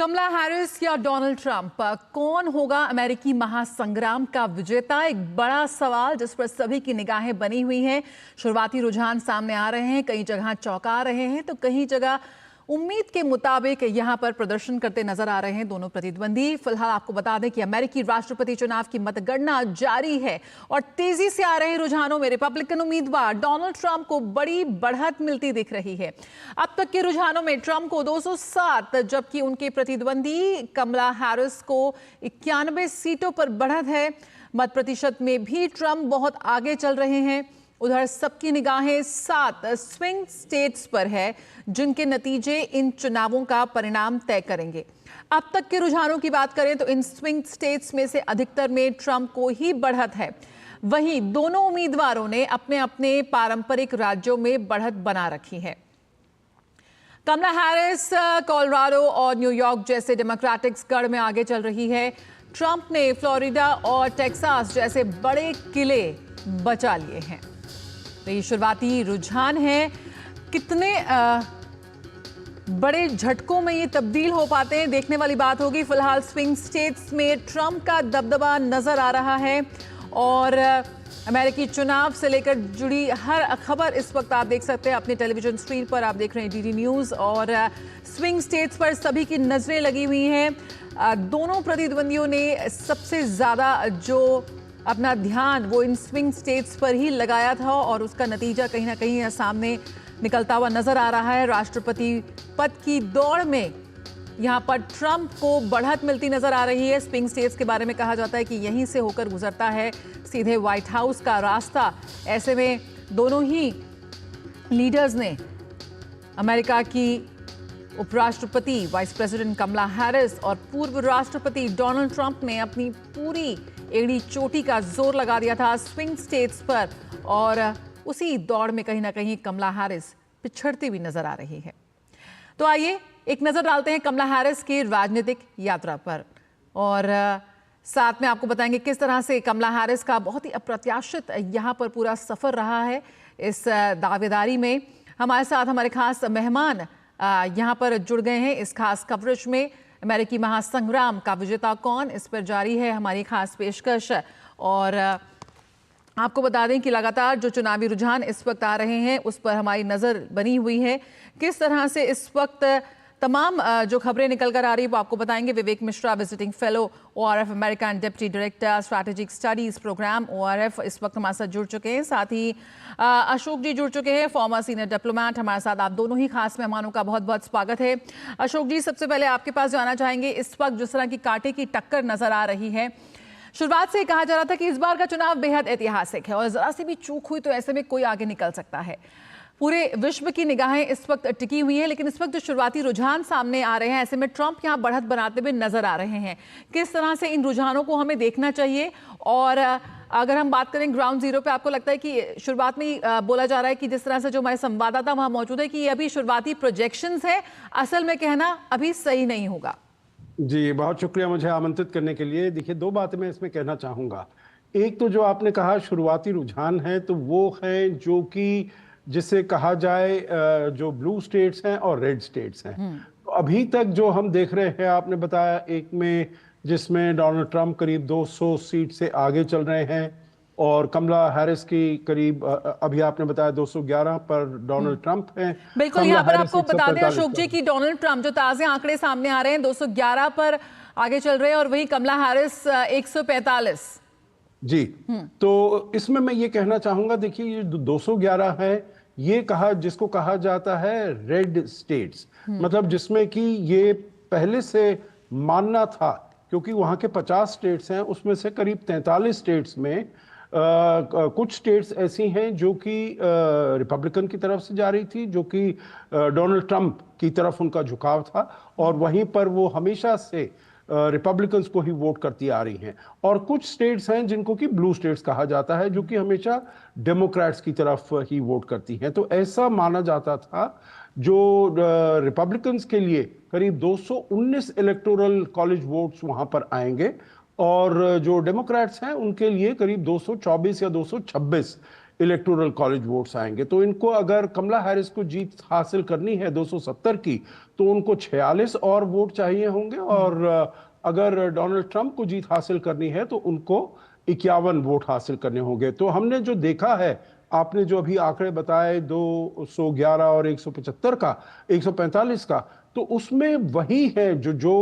कमला Harris या Donald Trump, कौन होगा अमेरिकी महासंग्राम का विजेता? एक बड़ा सवाल जिस पर सभी की निगाहें बनी हुई हैं। शुरुआती रुझान सामने आ रहे हैं, कई जगह चौंका रहे हैं तो कहीं जगह उम्मीद के मुताबिक यहां पर प्रदर्शन करते नजर आ रहे हैं दोनों प्रतिद्वंदी। फिलहाल आपको बता दें कि अमेरिकी राष्ट्रपति चुनाव की मतगणना जारी है और तेजी से आ रहे रुझानों में रिपब्लिकन उम्मीदवार डोनाल्ड ट्रंप को बड़ी बढ़त मिलती दिख रही है। अब तक के रुझानों में ट्रंप को 207 जबकि उनके प्रतिद्वंदी कमला हैरिस को 91 सीटों पर बढ़त है। मत प्रतिशत में भी ट्रंप बहुत आगे चल रहे हैं। उधर सबकी निगाहें 7 स्विंग स्टेट्स पर है जिनके नतीजे इन चुनावों का परिणाम तय करेंगे। अब तक के रुझानों की बात करें तो इन स्विंग स्टेट्स में से अधिकतर में ट्रंप को ही बढ़त है। वहीं दोनों उम्मीदवारों ने अपने अपने पारंपरिक राज्यों में बढ़त बना रखी है। कमला हैरिस कोलोराडो और न्यूयॉर्क जैसे डेमोक्रेटिक गढ़ में आगे चल रही है। ट्रंप ने फ्लोरिडा और टेक्सास जैसे बड़े किले बचा लिए हैं। तो ये शुरुआती रुझान है, कितने बड़े झटकों में ये तब्दील हो पाते हैं देखने वाली बात होगी। फिलहाल स्विंग स्टेट्स में ट्रंप का दबदबा नजर आ रहा है और अमेरिकी चुनाव से लेकर जुड़ी हर खबर इस वक्त आप देख सकते हैं अपने टेलीविजन स्क्रीन पर। आप देख रहे हैं डीडी न्यूज़ और स्विंग स्टेट्स पर सभी की नजरें लगी हुई हैं। दोनों प्रतिद्वंदियों ने सबसे ज़्यादा जो अपना ध्यान वो इन स्विंग स्टेट्स पर ही लगाया था और उसका नतीजा कहीं ना कहीं सामने निकलता हुआ नजर आ रहा है। राष्ट्रपति पद की दौड़ में यहां पर ट्रंप को बढ़त मिलती नजर आ रही है। स्विंग स्टेट्स के बारे में कहा जाता है कि यहीं से होकर गुजरता है सीधे व्हाइट हाउस का रास्ता। ऐसे में दोनों ही लीडर्स ने, अमेरिका की उपराष्ट्रपति वाइस प्रेसिडेंट कमला हैरिस और पूर्व राष्ट्रपति डोनाल्ड ट्रंप ने अपनी पूरी एड़ी चोटी का जोर लगा दिया था स्विंग स्टेट्स पर और उसी दौड़ में कहीं ना कहीं कमला हैरिस पिछड़ती हुई नजर आ रही है। तो आइए एक नजर डालते हैं कमला हैरिस की राजनीतिक यात्रा पर और साथ में आपको बताएंगे किस तरह से कमला हैरिस का बहुत ही अप्रत्याशित यहाँ पर पूरा सफर रहा है। इस दावेदारी में हमारे साथ हमारे खास मेहमान यहाँ पर जुड़ गए हैं इस खास कवरेज में। अमेरिकी महासंग्राम का विजेता कौन, इस पर जारी है हमारी खास पेशकश। और आपको बता दें कि लगातार जो चुनावी रुझान इस वक्त आ रहे हैं उस पर हमारी नज़र बनी हुई है। किस तरह से इस वक्त तमाम जो खबरें निकल कर आ रही है वो आपको बताएंगे। Vivek Mishra, visiting fellow ORF America and deputy director strategic studies programme ORF, इस वक्त हमारे साथ जुड़ चुके हैं। साथ ही अशोक जी जुड़ चुके हैं, फॉर्मर सीनियर डिप्लोमेट हमारे साथ। आप दोनों ही खास मेहमानों का बहुत बहुत स्वागत है। अशोक जी, सबसे पहले आपके पास जाना चाहेंगे, इस वक्त जिस तरह की कांटे की टक्कर नजर आ रही है, शुरुआत से कहा जा रहा था कि इस बार का चुनाव बेहद ऐतिहासिक है और जरा सी भी चूक हुई तो ऐसे में कोई आगे निकल सकता है। पूरे विश्व की निगाहें इस वक्त टिकी हुई हैं, लेकिन इस वक्त जो शुरुआती रुझान सामने आ रहे हैं ऐसे में ट्रंप यहां बढ़त बनाते हुए नजर आ रहे हैं। किस तरह से इन रुझानों को हमें देखना चाहिए? और अगर हम बात करें ग्राउंड जीरो पे, आपको लगता है कि शुरुआत में ही बोला जा रहा है कि जिस तरह से जो हमारे संवाददाता वहां मौजूद है कि ये अभी शुरुआती प्रोजेक्शंस है, असल में कहना अभी सही नहीं होगा? जी, बहुत शुक्रिया मुझे आमंत्रित करने के लिए। देखिए, दो बातें मैं इसमें कहना चाहूँगा। एक तो जो आपने कहा शुरुआती रुझान है तो वो है जो कि जिसे कहा जाए जो ब्लू स्टेट्स हैं और रेड स्टेट्स हैं। तो अभी तक जो हम देख रहे हैं, आपने बताया एक में जिसमें डोनाल्ड ट्रंप करीब 200 सीट से आगे चल रहे हैं और कमला हैरिस की करीब अभी आपने बताया 211 पर डोनाल्ड ट्रंप हैं। बिल्कुल, यहाँ पर आपको बता दें अशोक जी कि डोनाल्ड ट्रंप जो ताजे आंकड़े सामने आ रहे हैं 211 पर आगे चल रहे हैं और वही कमला हैरिस 145। जी, तो इसमें मैं ये कहना चाहूंगा, देखिए ये 211 है, ये जिसको कहा जाता है रेड स्टेट्स, मतलब जिसमें कि ये पहले से मानना था, क्योंकि वहां के 50 स्टेट्स हैं, उसमें से करीब 43 स्टेट्स में कुछ स्टेट्स ऐसी हैं जो कि रिपब्लिकन की तरफ से जा रही थी, जो कि डोनाल्ड ट्रंप की तरफ उनका झुकाव था और वहीं पर वो हमेशा से रिपब्लिकन्स को ही वोट करती आ रही हैं। और कुछ स्टेट्स हैं जिनको कि ब्लू स्टेट्स कहा जाता है, जो कि हमेशा डेमोक्रेट्स की तरफ ही वोट करती हैं। तो ऐसा माना जाता था जो रिपब्लिकन्स के लिए करीब 219 इलेक्टोरल कॉलेज वोट्स वहां पर आएंगे और जो डेमोक्रेट्स हैं उनके लिए करीब 224 या 226 इलेक्टोरल कॉलेज वोट्स आएंगे। तो इनको अगर कमला हैरिस को जीत हासिल करनी है 270 की, तो उनको 46 और वोट चाहिए होंगे, और अगर डोनाल्ड ट्रंप को जीत हासिल करनी है तो उनको 51 वोट हासिल करने होंगे। तो हमने जो देखा है, आपने जो अभी आंकड़े बताए 211 और 175 का, 145 का, तो उसमें वही है जो जो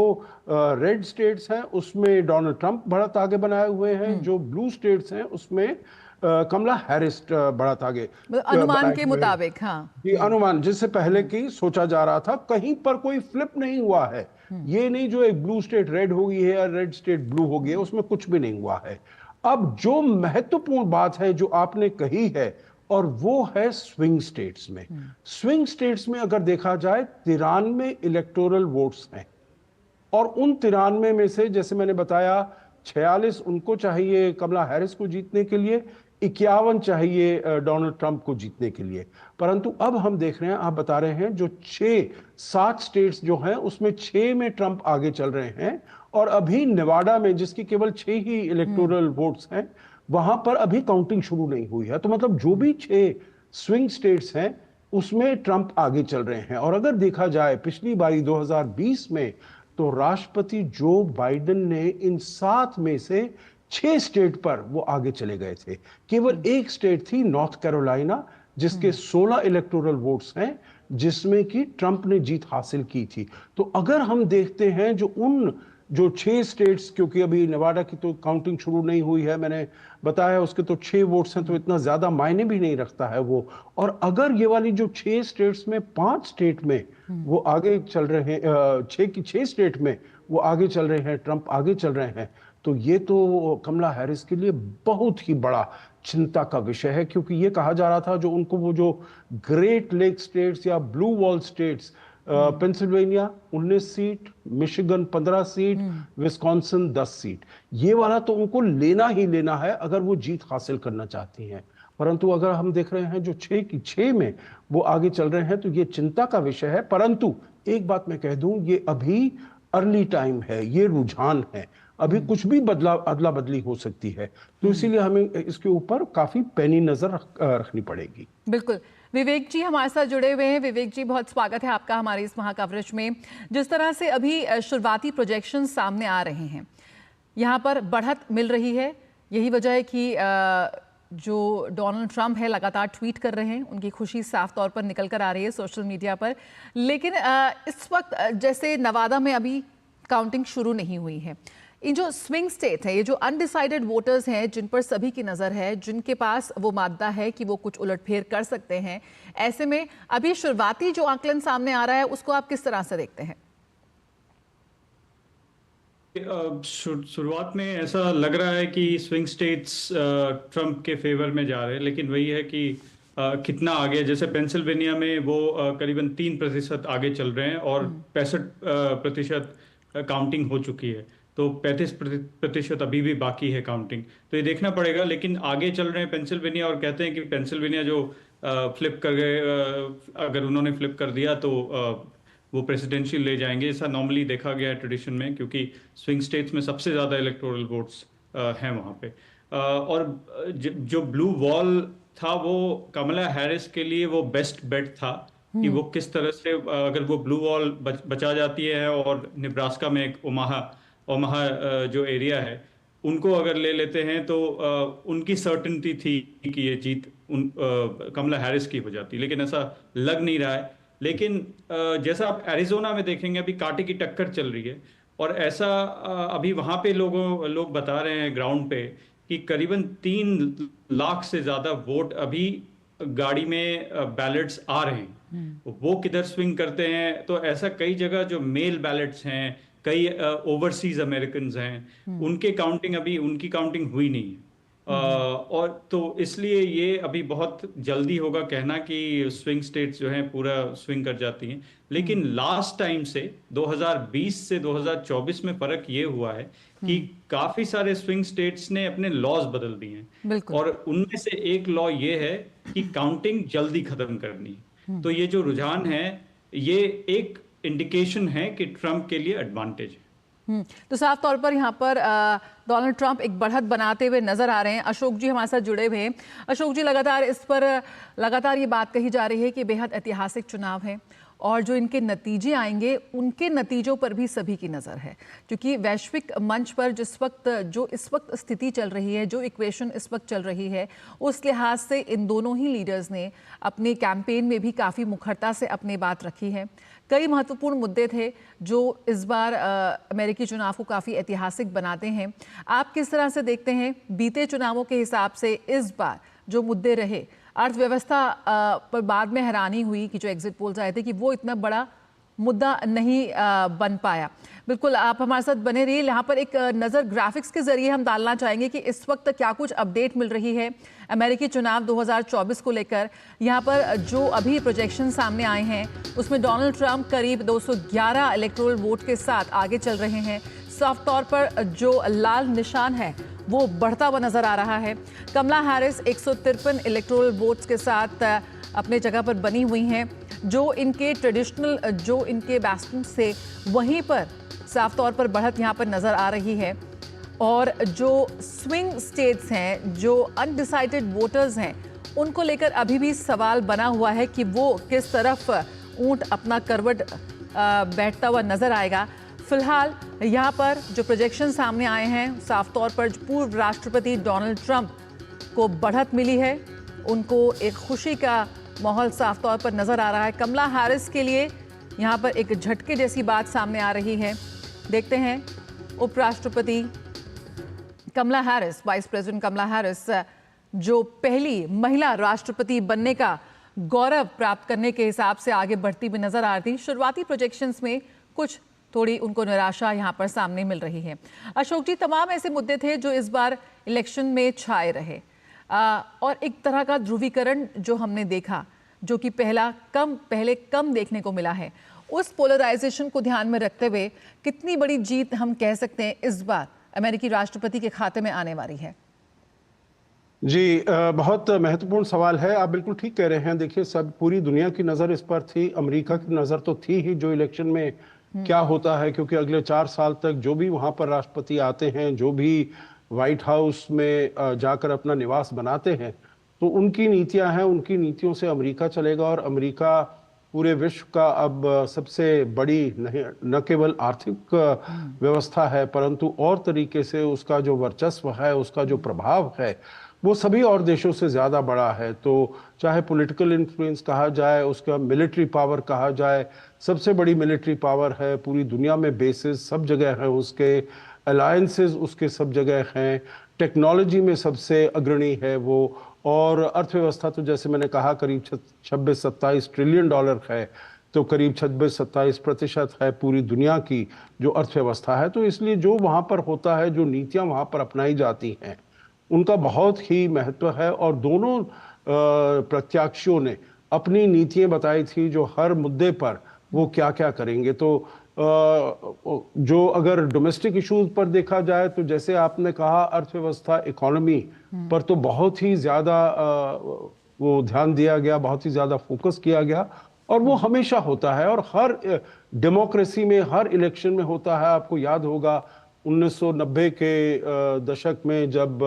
रेड स्टेट्स हैं उसमें डोनाल्ड ट्रंप बढ़त आगे बनाए हुए हैं, जो ब्लू स्टेट्स हैं उसमें कमला हैरिस बढ़त आगे अनुमान बनाए के हुए हैं। मुताबिक, हाँ। ये अनुमान जिससे पहले की सोचा जा रहा था, कहीं पर कोई फ्लिप नहीं हुआ है। ये नहीं जो एक ब्लू स्टेट रेड हो गई है या रेड स्टेट ब्लू हो गई है, उसमें कुछ भी नहीं हुआ है। अब जो महत्वपूर्ण बात है जो आपने कही है, और वो है स्विंग स्टेट्स में। स्विंग स्टेट्स में अगर देखा जाए 93 इलेक्टोरल वोट्स हैं, और उन 93 में से जैसे मैंने बताया 46 उनको चाहिए कमला हैरिस को जीतने के लिए, 51 चाहिए डोनाल्ड ट्रंप को जीतने के लिए। परंतु अब हम देख रहे हैं, आप बता रहे हैं, जो 7 स्टेट्स जो हैं उसमें 6 में ट्रंप आगे चल रहे हैं, और अभी नेवाडा में जिसकी केवल 6 ही इलेक्टोरल वोट्स हैं, वहां पर अभी काउंटिंग शुरू नहीं हुई है। तो मतलब जो भी 6 स्विंग स्टेट्स हैं उसमें ट्रंप आगे चल रहे हैं। और अगर देखा जाए पिछली बारी 2020 में, तो राष्ट्रपति जो बाइडेन ने इन 7 में से 6 स्टेट पर वो आगे चले गए थे। केवल एक स्टेट थी नॉर्थ कैरोलिना, जिसके 16 इलेक्टोरल वोट्स हैं, जिसमें कि ट्रंप ने जीत हासिल की थी। तो अगर हम देखते हैं जो 6 स्टेट्स, क्योंकि अभी नेवाडा की तो काउंटिंग शुरू नहीं हुई है, मैंने बताया उसके तो 6 वोट्स हैं, तो इतना ज्यादा मायने भी नहीं रखता है वो। और अगर ये वाली जो 6 स्टेट्स में 5 स्टेट में वो आगे चल रहे हैं, 6 स्टेट में वो आगे चल रहे हैं, ट्रंप आगे चल रहे हैं, तो ये तो कमला हैरिस के लिए बहुत ही बड़ा चिंता का विषय है। क्योंकि ये कहा जा रहा था जो उनको वो जो ग्रेट लेक स्टेट्स या blue wall states, Pennsylvania 19 seat, Michigan 15 seat, Wisconsin 10 seat, ये वाला तो उनको लेना ही लेना है अगर वो जीत हासिल करना चाहती हैं। परंतु अगर हम देख रहे हैं जो 6 की 6 में वो आगे चल रहे हैं, तो ये चिंता का विषय है। परंतु एक बात मैं कह दूं, ये अभी अर्ली टाइम है, ये रुझान है, अभी कुछ भी अदला बदली हो सकती है। तो इसीलिए हमें इसके ऊपर काफी पैनी नजर रखनी पड़ेगी। बिल्कुल। विवेक जी हमारे साथ जुड़े हुए हैं। विवेक जी, बहुत स्वागत है आपका हमारे इस महाकवरेज में। जिस तरह से अभी शुरुआती प्रोजेक्शन सामने आ रहे हैं, यहाँ पर बढ़त मिल रही है, यही वजह है कि जो डोनाल्ड ट्रंप है लगातार ट्वीट कर रहे हैं, उनकी खुशी साफ तौर पर निकल कर आ रही है सोशल मीडिया पर। लेकिन इस वक्त जैसे नवादा में अभी काउंटिंग शुरू नहीं हुई है, इन जो स्विंग स्टेट है, ये जो अनडिसाइडेड वोटर्स हैं, जिन पर सभी की नज़र है, जिनके पास वो मादा है कि वो कुछ उलटफेर कर सकते हैं, ऐसे में अभी शुरुआती जो आकलन सामने आ रहा है उसको आप किस तरह से देखते हैं? शुरुआत में ऐसा लग रहा है कि स्विंग स्टेट्स ट्रंप के फेवर में जा रहे हैं, लेकिन वही है कि कितना आगे। जैसे पेंसिल्वेनिया में वो करीबन 3% आगे चल रहे हैं, और 65% काउंटिंग हो चुकी है, तो 35% अभी भी बाकी है काउंटिंग। तो ये देखना पड़ेगा, लेकिन आगे चल रहे हैं पेंसिल्वेनिया, और कहते हैं कि पेंसिल्वेनिया जो फ्लिप कर गए, अगर उन्होंने फ्लिप कर दिया तो वो प्रेसिडेंशियल ले जाएंगे। ऐसा नॉर्मली देखा गया है ट्रेडिशन में, क्योंकि स्विंग स्टेट्स में सबसे ज़्यादा इलेक्टोरल वोट्स हैं वहाँ पे। और जो ब्लू वॉल था वो कमला हैरिस के लिए वो बेस्ट बेट था कि वो किस तरह से, अगर वो ब्लू वॉल बचा जाती है, और निब्रास्का में एक ओमाहा जो एरिया है उनको अगर ले लेते हैं, तो उनकी सर्टेनिटी थी कि ये जीत कमला हैरिस की हो जाती, लेकिन ऐसा लग नहीं रहा है। लेकिन जैसा आप एरिजोना में देखेंगे, अभी कांटे की टक्कर चल रही है, और ऐसा अभी वहाँ पे लोग बता रहे हैं ग्राउंड पे कि करीबन 3 लाख से ज़्यादा वोट अभी गाड़ी में बैलेट्स आ रहे हैं। वो किधर स्विंग करते हैं, तो ऐसा कई जगह जो मेल बैलेट्स हैं, कई ओवरसीज अमेरिकन हैं, उनकी काउंटिंग हुई नहीं है। और तो इसलिए ये अभी बहुत जल्दी होगा कहना कि स्विंग स्टेट्स जो हैं पूरा स्विंग कर जाती हैं। लेकिन लास्ट टाइम से 2020 से 2024 में फर्क ये हुआ है कि काफी सारे स्विंग स्टेट्स ने अपने लॉज बदल दिए हैं, और उनमें से एक लॉ ये है कि काउंटिंग जल्दी खत्म करनी है। तो ये जो रुझान है, ये एक इंडिकेशन है कि ट्रंप के लिए एडवांटेज है। तो साफ तौर पर यहाँ पर डोनाल्ड ट्रंप एक बढ़त बनाते हुए नजर आ रहे हैं। अशोक जी हमारे साथ जुड़े हुए हैं। अशोक जी, लगातार ये बात कही जा रही है कि बेहद ऐतिहासिक चुनाव है और जो इनके नतीजे आएंगे उनके नतीजों पर भी सभी की नज़र है, क्योंकि वैश्विक मंच पर जो इस वक्त स्थिति चल रही है, जो इक्वेशन इस वक्त चल रही है, उस लिहाज से इन दोनों ही लीडर्स ने अपने कैंपेन में भी काफ़ी मुखरता से अपनी बात रखी है। कई महत्वपूर्ण मुद्दे थे जो इस बार अमेरिकी चुनाव को काफ़ी ऐतिहासिक बनाते हैं। आप किस तरह से देखते हैं बीते चुनावों के हिसाब से इस बार जो मुद्दे रहे? अर्थव्यवस्था पर बाद में हैरानी हुई कि जो एग्जिट पोल्स आए थे कि वो इतना बड़ा मुद्दा नहीं बन पाया। बिल्कुल, आप हमारे साथ बने रहिए। यहाँ पर एक नज़र ग्राफिक्स के जरिए हम डालना चाहेंगे कि इस वक्त क्या कुछ अपडेट मिल रही है अमेरिकी चुनाव 2024 को लेकर। यहाँ पर जो अभी प्रोजेक्शन सामने आए हैं उसमें डोनाल्ड ट्रंप करीब 211 इलेक्टोरल वोट के साथ आगे चल रहे हैं। साफ तौर पर जो लाल निशान है वो बढ़ता हुआ नजर आ रहा है। कमला हैरिस 153 इलेक्टोरल वोट्स के साथ अपने जगह पर बनी हुई हैं। जो इनके ट्रेडिशनल जो इनके बैस्टन से वहीं पर साफ तौर पर बढ़त यहाँ पर नजर आ रही है। और जो स्विंग स्टेट्स हैं, जो अनडिसाइडेड वोटर्स हैं, उनको लेकर अभी भी सवाल बना हुआ है कि वो किस तरफ ऊंट अपना करवट बैठता हुआ नजर आएगा। फिलहाल यहाँ पर जो प्रोजेक्शन सामने आए हैं, साफ तौर पर पूर्व राष्ट्रपति डोनाल्ड ट्रंप को बढ़त मिली है, उनको एक खुशी का माहौल साफ तौर पर नजर आ रहा है। कमला हैरिस के लिए यहाँ पर एक झटके जैसी बात सामने आ रही है। देखते हैं उपराष्ट्रपति Kamala Harris, vice president Kamala Harris, जो पहली महिला राष्ट्रपति बनने का गौरव प्राप्त करने के हिसाब से आगे बढ़ती हुई नजर आ रही थी। शुरुआती प्रोजेक्शंस में कुछ थोड़ी उनको निराशा यहाँ पर सामने मिल रही है। अशोक जी, तमाम ऐसे मुद्दे थे जो इस बार इलेक्शन में छाए रहे और एक तरह का ध्रुवीकरण जो हमने देखा, जो कि पहले कम देखने को मिला है। उस पोलराइजेशन को ध्यान में रखते हुए कितनी बड़ी जीत हम कह सकते हैं इस बार अमेरिकी राष्ट्रपति के खाते में आने वाली है? जी, बहुत महत्वपूर्ण सवाल है। आप बिल्कुल ठीक कह रहे हैं। देखिए, सब पूरी दुनिया की नज़र इस पर थी। अमेरिका की नज़र तो थी ही जो इलेक्शन में क्या होता है, क्योंकि अगले 4 साल तक जो भी वहाँ पर राष्ट्रपति आते हैं, जो भी व्हाइट हाउस में जाकर अपना निवास बनाते हैं, तो उनकी नीतियां हैं, उनकी नीतियों से अमेरिका चलेगा। और अमेरिका पूरे विश्व का अब सबसे बड़ी न केवल आर्थिक व्यवस्था है, परंतु और तरीके से उसका जो वर्चस्व है, उसका जो प्रभाव है, वो सभी और देशों से ज़्यादा बड़ा है। तो चाहे पॉलिटिकल इन्फ्लुएंस कहा जाए, उसका मिलिट्री पावर कहा जाए, सबसे बड़ी मिलिट्री पावर है पूरी दुनिया में। बेसिस सब जगह हैं उसके, अलायंसेस उसके सब जगह हैं, टेक्नोलॉजी में सबसे अग्रणी है वो, और अर्थव्यवस्था तो जैसे मैंने कहा करीब 26-27 ट्रिलियन डॉलर है, तो करीब 26-27% है पूरी दुनिया की जो अर्थव्यवस्था है। तो इसलिए जो वहाँ पर होता है, जो नीतियाँ वहाँ पर अपनाई जाती हैं, उनका बहुत ही महत्व है। और दोनों प्रत्याशियों ने अपनी नीतियाँ बताई थी जो हर मुद्दे पर वो क्या क्या करेंगे। तो जो अगर डोमेस्टिक इश्यूज पर देखा जाए, तो जैसे आपने कहा अर्थव्यवस्था, इकोनॉमी पर तो बहुत ही ज़्यादा वो ध्यान दिया गया, बहुत ही ज़्यादा फोकस किया गया। और वो हमेशा होता है और हर डेमोक्रेसी में, हर इलेक्शन में होता है। आपको याद होगा 1990 के दशक में जब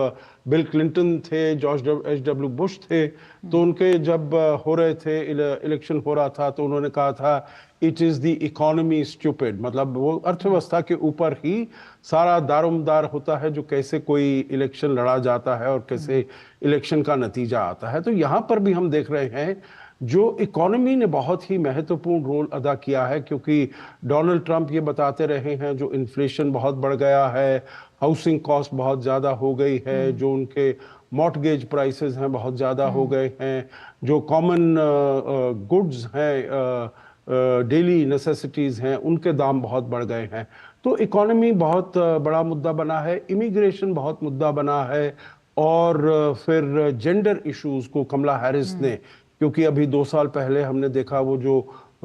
बिल क्लिंटन थे, जॉर्ज H.W. बुश थे, तो उनके जब हो रहे थे इलेक्शन हो रहा था, तो उन्होंने कहा था it is the economy stupid. मतलब वो अर्थव्यवस्था के ऊपर ही सारा दारोमदार होता है, जो कैसे कोई इलेक्शन लड़ा जाता है और कैसे इलेक्शन का नतीजा आता है। तो यहाँ पर भी हम देख रहे हैं जो इकोनॉमी ने बहुत ही महत्वपूर्ण रोल अदा किया है, क्योंकि डोनाल्ड ट्रंप ये बताते रहे हैं जो इन्फ्लेशन बहुत बढ़ गया है, हाउसिंग कॉस्ट बहुत ज़्यादा हो गई है, जो उनके मॉर्टगेज प्राइसेस हैं बहुत ज़्यादा हो गए हैं, जो कॉमन गुड्स हैं, डेली नेसेसिटीज़ हैं, उनके दाम बहुत बढ़ गए हैं। तो इकोनॉमी बहुत बड़ा मुद्दा बना है, इमिग्रेशन बहुत मुद्दा बना है, और फिर जेंडर इश्यूज़ को कमला हैरिस ने, क्योंकि अभी 2 साल पहले हमने देखा वो जो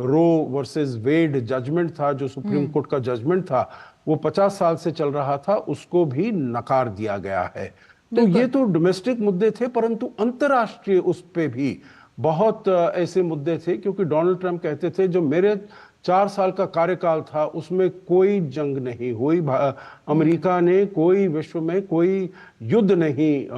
रो वर्सेस वेड जजमेंट था, जो सुप्रीम कोर्ट का जजमेंट था, वो 50 साल से चल रहा था, उसको भी नकार दिया गया है। तो ये तो डोमेस्टिक मुद्दे थे, परंतु अंतर्राष्ट्रीय उस पे भी बहुत ऐसे मुद्दे थे, क्योंकि डोनाल्ड ट्रंप कहते थे जो मेरे 4 साल का कार्यकाल था, उसमें कोई जंग नहीं हुई। अमेरिका ने कोई विश्व में कोई युद्ध नहीं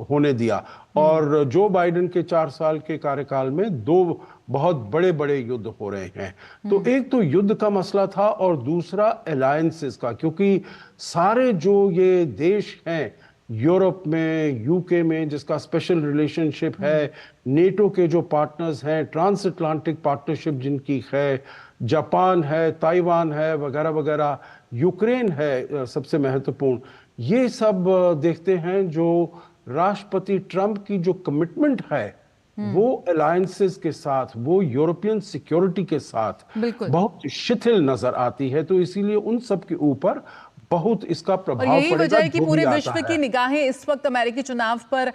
होने दिया। और जो बाइडेन के 4 साल के कार्यकाल में 2 बहुत बड़े बड़े युद्ध हो रहे हैं। तो एक तो युद्ध का मसला था और दूसरा अलायंसेस का, क्योंकि सारे जो ये देश हैं यूरोप में, यूके में जिसका स्पेशल रिलेशनशिप है, नेटो के जो पार्टनर्स हैं, ट्रांस अटलांटिक पार्टनरशिप जिनकी है, जापान है, ताइवान है, वगैरह वगैरह, यूक्रेन है सबसे महत्वपूर्ण, ये सब देखते हैं जो राष्ट्रपति ट्रंप की जो कमिटमेंट है वो अलायंसेस के साथ, वो यूरोपियन सिक्योरिटी के साथ बहुत शिथिल नजर आती है। तो इसीलिए उन सब के ऊपर बहुत इसका प्रभाव पड़ेगा। यही वजह है कि पूरे विश्व की निगाहें इस वक्त अमेरिकी चुनाव पर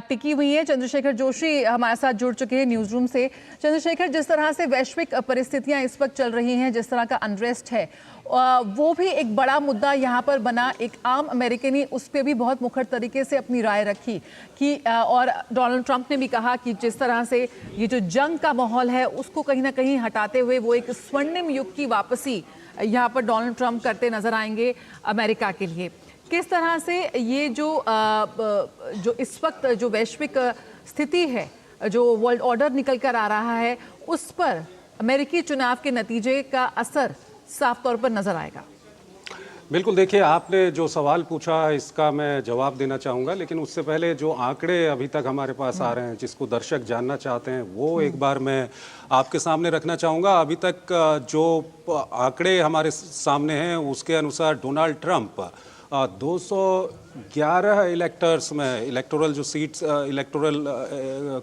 टिकी हुई हैं। चंद्रशेखर जोशी हमारे साथ जुड़ चुके हैं न्यूज रूम से। चंद्रशेखर, जिस तरह से वैश्विक परिस्थितियां इस वक्त चल रही हैं, जिस तरह का अनरेस्ट है, वो भी एक बड़ा मुद्दा यहाँ पर बना। एक आम अमेरिकन उस पर भी बहुत मुखर तरीके से अपनी राय रखी कि और डोनाल्ड ट्रंप ने भी कहा कि जिस तरह से ये जो जंग का माहौल है उसको कहीं ना कहीं हटाते हुए वो एक स्वर्णिम युग की वापसी यहाँ पर डोनाल्ड ट्रंप करते नजर आएंगे अमेरिका के लिए। किस तरह से ये जो इस वक्त जो वैश्विक स्थिति है, जो वर्ल्ड ऑर्डर निकल कर आ रहा है, उस पर अमेरिकी चुनाव के नतीजे का असर साफ तौर पर नजर आएगा? बिल्कुल, देखिए आपने जो सवाल पूछा इसका मैं जवाब देना चाहूँगा, लेकिन उससे पहले जो आंकड़े अभी तक हमारे पास आ रहे हैं जिसको दर्शक जानना चाहते हैं वो एक बार मैं आपके सामने रखना चाहूँगा। अभी तक जो आंकड़े हमारे सामने हैं उसके अनुसार डोनाल्ड ट्रंप 211 इलेक्टर्स में, इलेक्टोरल जो सीट्स, इलेक्टोरल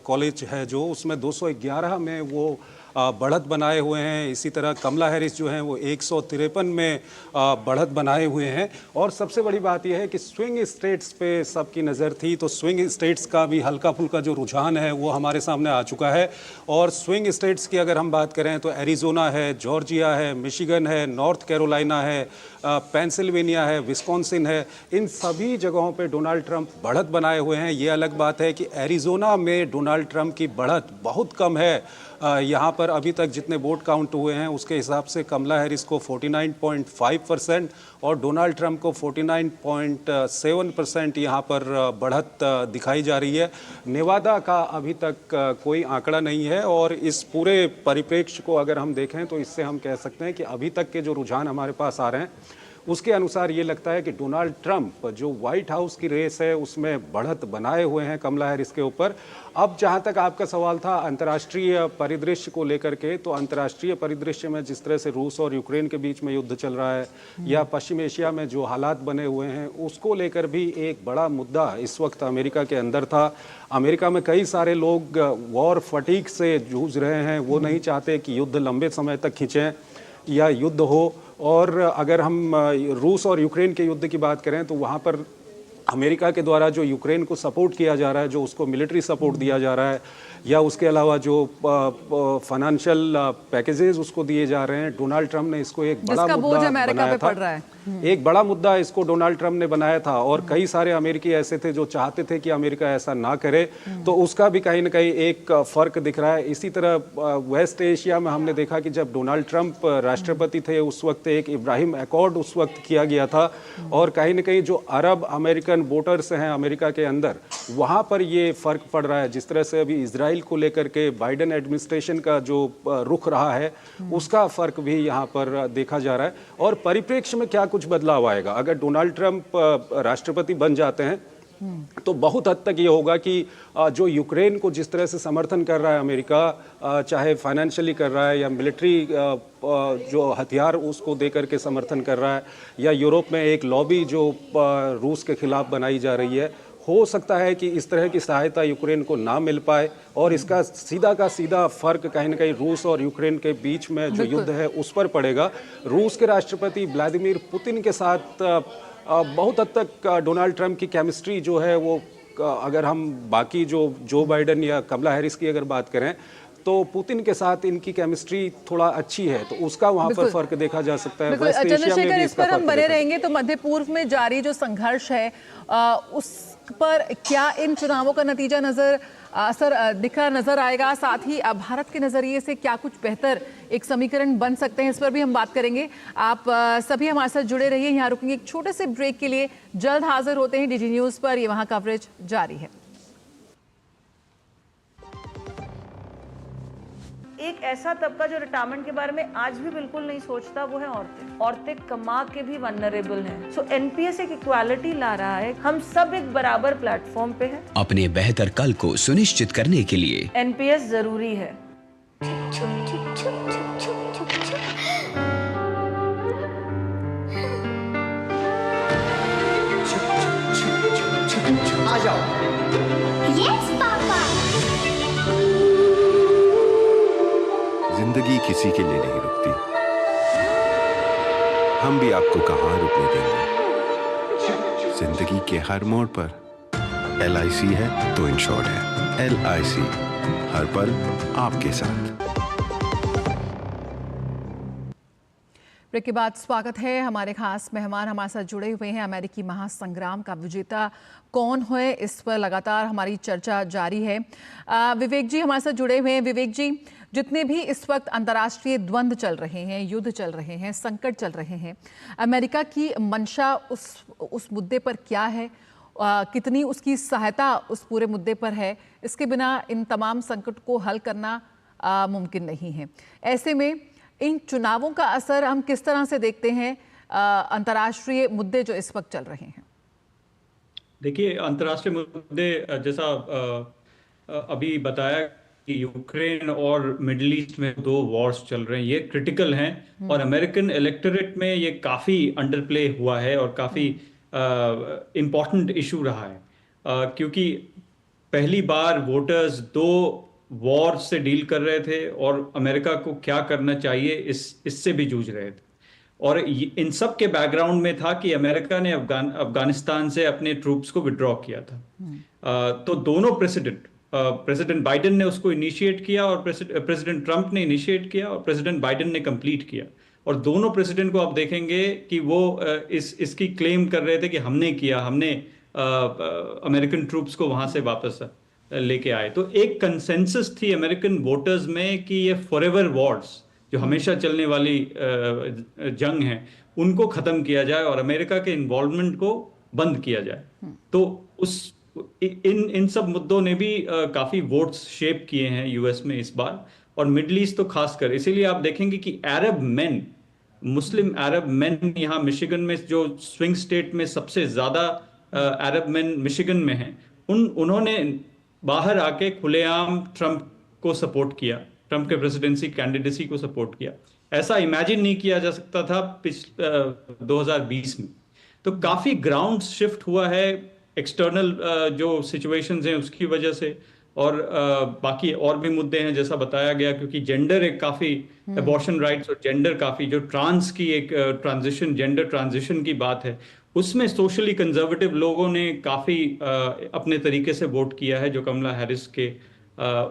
कॉलेज है जो, उसमें 211 में वो बढ़त बनाए हुए हैं। इसी तरह कमला हैरिस जो हैं वो 153 में बढ़त बनाए हुए हैं। और सबसे बड़ी बात यह है कि स्विंग स्टेट्स पे सबकी नज़र थी, तो स्विंग स्टेट्स का भी हल्का फुल्का जो रुझान है वो हमारे सामने आ चुका है। और स्विंग स्टेट्स की अगर हम बात करें तो एरिज़ोना है, जॉर्जिया है, मिशिगन है, नॉर्थ कैरोलिना है, पेंसिल्वेनिया है, विस्कॉन्सिन है, इन सभी जगहों पे डोनाल्ड ट्रंप बढ़त बनाए हुए हैं। ये अलग बात है कि एरिज़ोना में डोनाल्ड ट्रंप की बढ़त बहुत कम है। यहाँ पर अभी तक जितने वोट काउंट हुए हैं उसके हिसाब से कमला हैरिस को 49.5% और डोनाल्ड ट्रंप को 49.7% यहाँ पर बढ़त दिखाई जा रही है। नेवादा का अभी तक कोई आंकड़ा नहीं है और इस पूरे परिप्रेक्ष्य को अगर हम देखें तो इससे हम कह सकते हैं कि अभी तक के जो रुझान हमारे पास आ रहे हैं उसके अनुसार ये लगता है कि डोनाल्ड ट्रंप जो व्हाइट हाउस की रेस है उसमें बढ़त बनाए हुए हैं कमला हैरिस के ऊपर। अब जहां तक आपका सवाल था अंतर्राष्ट्रीय परिदृश्य को लेकर के, तो अंतर्राष्ट्रीय परिदृश्य में जिस तरह से रूस और यूक्रेन के बीच में युद्ध चल रहा है या पश्चिम एशिया में जो हालात बने हुए हैं उसको लेकर भी एक बड़ा मुद्दा इस वक्त अमेरिका के अंदर था। अमेरिका में कई सारे लोग वॉर फटीक से जूझ रहे हैं, वो नहीं चाहते कि युद्ध लंबे समय तक खिंचे या युद्ध हो। और अगर हम रूस और यूक्रेन के युद्ध की बात करें तो वहाँ पर अमेरिका के द्वारा जो यूक्रेन को सपोर्ट किया जा रहा है, जो उसको मिलिट्री सपोर्ट दिया जा रहा है या उसके अलावा जो फाइनेंशियल पैकेजेस उसको दिए जा रहे हैं, डोनाल्ड ट्रंप ने इसको एक बड़ा मुद्दा बनाया था। एक बड़ा मुद्दा इसको डोनाल्ड ट्रंप ने बनाया था और कई सारे अमेरिकी ऐसे थे जो चाहते थे कि अमेरिका ऐसा ना करे, तो उसका भी कहीं ना कहीं एक फर्क दिख रहा है। इसी तरह वेस्ट एशिया में हमने देखा कि जब डोनाल्ड ट्रंप राष्ट्रपति थे उस वक्त एक इब्राहिम एकॉर्ड उस वक्त किया गया था और कहीं ना कहीं जो अरब अमेरिकन वोटर्स हैं अमेरिका के अंदर, वहाँ पर ये फर्क पड़ रहा है। जिस तरह से अभी इजराइल को लेकर के बाइडेन एडमिनिस्ट्रेशन का जो रुख रहा है उसका फर्क भी यहाँ पर देखा जा रहा है। और परिप्रेक्ष्य में क्या कुछ बदलाव आएगा अगर डोनाल्ड ट्रंप राष्ट्रपति बन जाते हैं, तो बहुत हद तक ये होगा कि जो यूक्रेन को जिस तरह से समर्थन कर रहा है अमेरिका, चाहे फाइनेंशियली कर रहा है या मिलिट्री जो हथियार उसको दे करके समर्थन कर रहा है, या यूरोप में एक लॉबी जो रूस के खिलाफ बनाई जा रही है, हो सकता है कि इस तरह की सहायता यूक्रेन को ना मिल पाए और इसका सीधा का सीधा फर्क कहीं ना कहीं रूस और यूक्रेन के बीच में जो युद्ध है उस पर पड़ेगा। रूस के राष्ट्रपति व्लादिमीर पुतिन के साथ बहुत हद तक डोनाल्ड ट्रंप की केमिस्ट्री जो है वो, अगर हम बाकी जो बाइडेन या कमला हैरिस की अगर बात करें तो पुतिन के साथ इनकी केमिस्ट्री थोड़ा अच्छी है, तो उसका वहां पर फर्क देखा जा सकता है। चंद्रशेखर, इस पर हम बने रहेंगे। तो मध्य पूर्व में जारी जो संघर्ष है उस पर क्या इन चुनावों का नतीजा नजर असर दिखा नजर आएगा। साथ ही भारत के नजरिए से क्या कुछ बेहतर एक समीकरण बन सकते हैं, इस पर भी हम बात करेंगे। आप सभी हमारे साथ जुड़े रहिए। यहाँ रुकेंगे एक छोटे से ब्रेक के लिए, जल्द हाजिर होते हैं डीडी न्यूज पर। ये वहाँ कवरेज जारी है। एक ऐसा तबका जो रिटायरमेंट के बारे में आज भी बिल्कुल नहीं सोचता, वो है औरतें। औरतें कमा के भी वनरेबल हैं। सो एनपीएस एक इक्वालिटी ला रहा है, हम सब एक बराबर प्लेटफॉर्म पे हैं। अपने बेहतर कल को सुनिश्चित करने के लिए एनपीएस जरूरी है। आ जाओ। Yes papa. जिंदगी किसी के लिए नहीं रुकती, हम भी आपको कहां रुकने देंगे। जिंदगी के हर मोड़ पर LIC है तो इंश्योर्ड है। LIC हर पल आपके साथ। ब्रेक के बाद स्वागत है। हमारे खास मेहमान हमारे साथ जुड़े हुए हैं। अमेरिकी महासंग्राम का विजेता कौन है, इस पर लगातार हमारी चर्चा जारी है। विवेक जी हमारे साथ जुड़े हुए हैं। विवेक जी, जितने भी इस वक्त अंतर्राष्ट्रीय द्वंद्व चल रहे हैं, युद्ध चल रहे हैं, संकट चल रहे हैं, अमेरिका की मंशा उस मुद्दे पर क्या है? कितनी उसकी सहायता उस पूरे मुद्दे पर है? इसके बिना इन तमाम संकट को हल करना मुमकिन नहीं है। ऐसे में इन चुनावों का असर हम किस तरह से देखते हैं अंतर्राष्ट्रीय मुद्दे जो इस वक्त चल रहे हैं? देखिए, अंतर्राष्ट्रीय मुद्दे जैसा अभी बताया कि यूक्रेन और मिडिल ईस्ट में 2 वॉर्स चल रहे हैं, ये क्रिटिकल हैं और अमेरिकन इलेक्टोरेट में ये काफ़ी अंडरप्ले हुआ है और काफ़ी इम्पॉर्टेंट इशू रहा है, क्योंकि पहली बार वोटर्स 2 वॉर से डील कर रहे थे और अमेरिका को क्या करना चाहिए इससे भी जूझ रहे थे। और इन सब के बैकग्राउंड में था कि अमेरिका ने अफगानिस्तान से अपने ट्रूप्स को विड्रॉ किया था। तो दोनों प्रेसिडेंट बाइडेन ने उसको इनिशिएट किया और प्रेसिडेंट ट्रंप ने इनिशिएट किया और प्रेसिडेंट बाइडेन ने कंप्लीट किया। और दोनों प्रेसिडेंट को आप देखेंगे कि वो इसकी क्लेम कर रहे थे कि हमने अमेरिकन ट्रूप्स को वहां से वापस लेके आए। तो एक कंसेंसस थी अमेरिकन वोटर्स में कि ये फॉरएवर वॉर्स, जो हमेशा चलने वाली जंग है, उनको खत्म किया जाए और अमेरिका के इन्वॉल्वमेंट को बंद किया जाए। तो इन सब मुद्दों ने भी काफी वोट्स शेप किए हैं यूएस में इस बार, और मिडिल ईस्ट तो खासकर। इसीलिए आप देखेंगे कि अरब मैन, मुस्लिम अरब मैन, यहाँ मिशिगन में जो स्विंग स्टेट में सबसे ज्यादा अरब मैन मिशिगन में हैं, उन्होंने बाहर आके खुलेआम ट्रंप को सपोर्ट किया, ट्रंप के प्रेसिडेंसी कैंडिडेसी को सपोर्ट किया। ऐसा इमेजिन नहीं किया जा सकता था 2020 में। तो काफी ग्राउंड शिफ्ट हुआ है एक्सटर्नल जो सिचुएशंस हैं उसकी वजह से, और बाकी और भी मुद्दे हैं जैसा बताया गया, क्योंकि जेंडर एक काफी अबॉर्शन राइट्स और जेंडर काफी जो ट्रांस की एक ट्रांजिशन, जेंडर ट्रांजिशन की बात है, उसमें सोशली कंजर्वेटिव लोगों ने काफी अपने तरीके से वोट किया है, जो कमला हैरिस के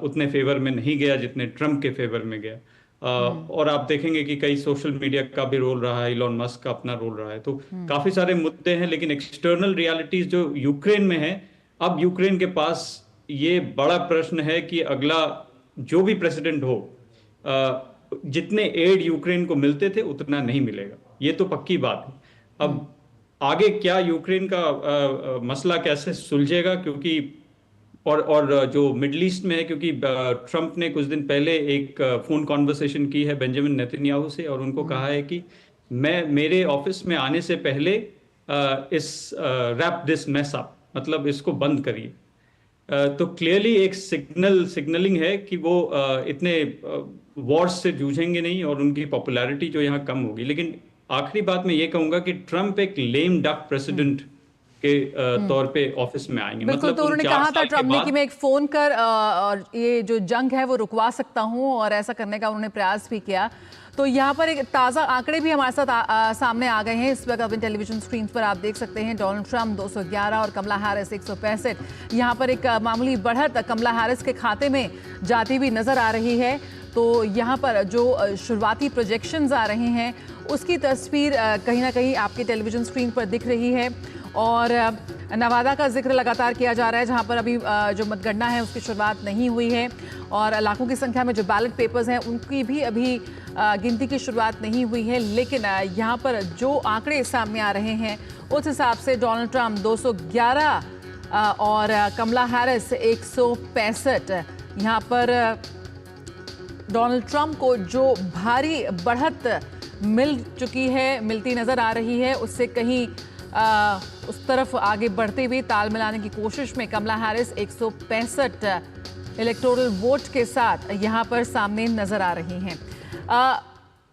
उतने फेवर में नहीं गया जितने ट्रंप के फेवर में गया। और आप देखेंगे कि कई सोशल मीडिया का भी रोल रहा है, इलॉन मस्क का अपना रोल रहा है। तो काफी सारे मुद्दे हैं, लेकिन एक्सटर्नल रियलिटीज जो यूक्रेन में है, अब यूक्रेन के पास ये बड़ा प्रश्न है कि अगला जो भी प्रेसिडेंट हो, जितने एड यूक्रेन को मिलते थे उतना नहीं मिलेगा, ये तो पक्की बात है। अब आगे क्या यूक्रेन का मसला कैसे सुलझेगा, क्योंकि और जो मिडिल ईस्ट में है, क्योंकि ट्रंप ने कुछ दिन पहले एक फोन कॉन्वर्सेशन की है बेंजामिन नेतन्याहू से, और उनको कहा है कि मेरे ऑफिस में आने से पहले रैप दिस मेस अप, मतलब इसको बंद करिए। तो क्लियरली एक सिग्नलिंग है कि वो इतने वॉर्स से जूझेंगे नहीं और उनकी पॉपुलैरिटी जो यहाँ कम होगी। लेकिन आखिरी बात मैं ये कहूंगा कि ट्रंप एक लेम डक प्रेसिडेंट के तौर पे ऑफिस में आएंगे। बिल्कुल, मतलब तो उन्होंने कहा था ट्रंप ने कि मैं एक फोन कर और ये जो जंग है वो रुकवा सकता हूं, और ऐसा करने का उन्होंने प्रयास भी किया। तो यहाँ पर एक ताज़ा आंकड़े भी हमारे साथ सामने आ गए हैं। इस वक्त अपने टेलीविजन स्क्रीन पर आप देख सकते हैं, डोनाल्ड ट्रंप 211 और कमला हैरिस 165। यहाँ पर एक मामूली बढ़त कमला हैरिस के खाते में जाती हुई नजर आ रही है। तो यहाँ पर जो शुरुआती प्रोजेक्शंस आ रहे हैं उसकी तस्वीर कहीं ना कहीं आपके टेलीविजन स्क्रीन पर दिख रही है। और नवादा का जिक्र लगातार किया जा रहा है, जहां पर अभी जो मतगणना है उसकी शुरुआत नहीं हुई है और लाखों की संख्या में जो बैलेट पेपर्स हैं उनकी भी अभी गिनती की शुरुआत नहीं हुई है। लेकिन यहां पर जो आंकड़े सामने आ रहे हैं उस हिसाब से डोनाल्ड ट्रंप 211 और कमला हैरिस 165। यहां पर डोनाल्ड ट्रंप को जो भारी बढ़त मिलती नजर आ रही है, उससे कहीं उस तरफ आगे बढ़ते हुए ताल मिलाने की कोशिश में कमला हैरिस 165 इलेक्टोरल वोट के साथ यहां पर सामने नजर आ रही हैं।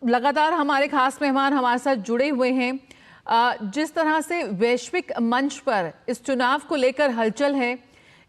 लगातार हमारे खास मेहमान हमारे साथ जुड़े हुए हैं। जिस तरह से वैश्विक मंच पर इस चुनाव को लेकर हलचल है,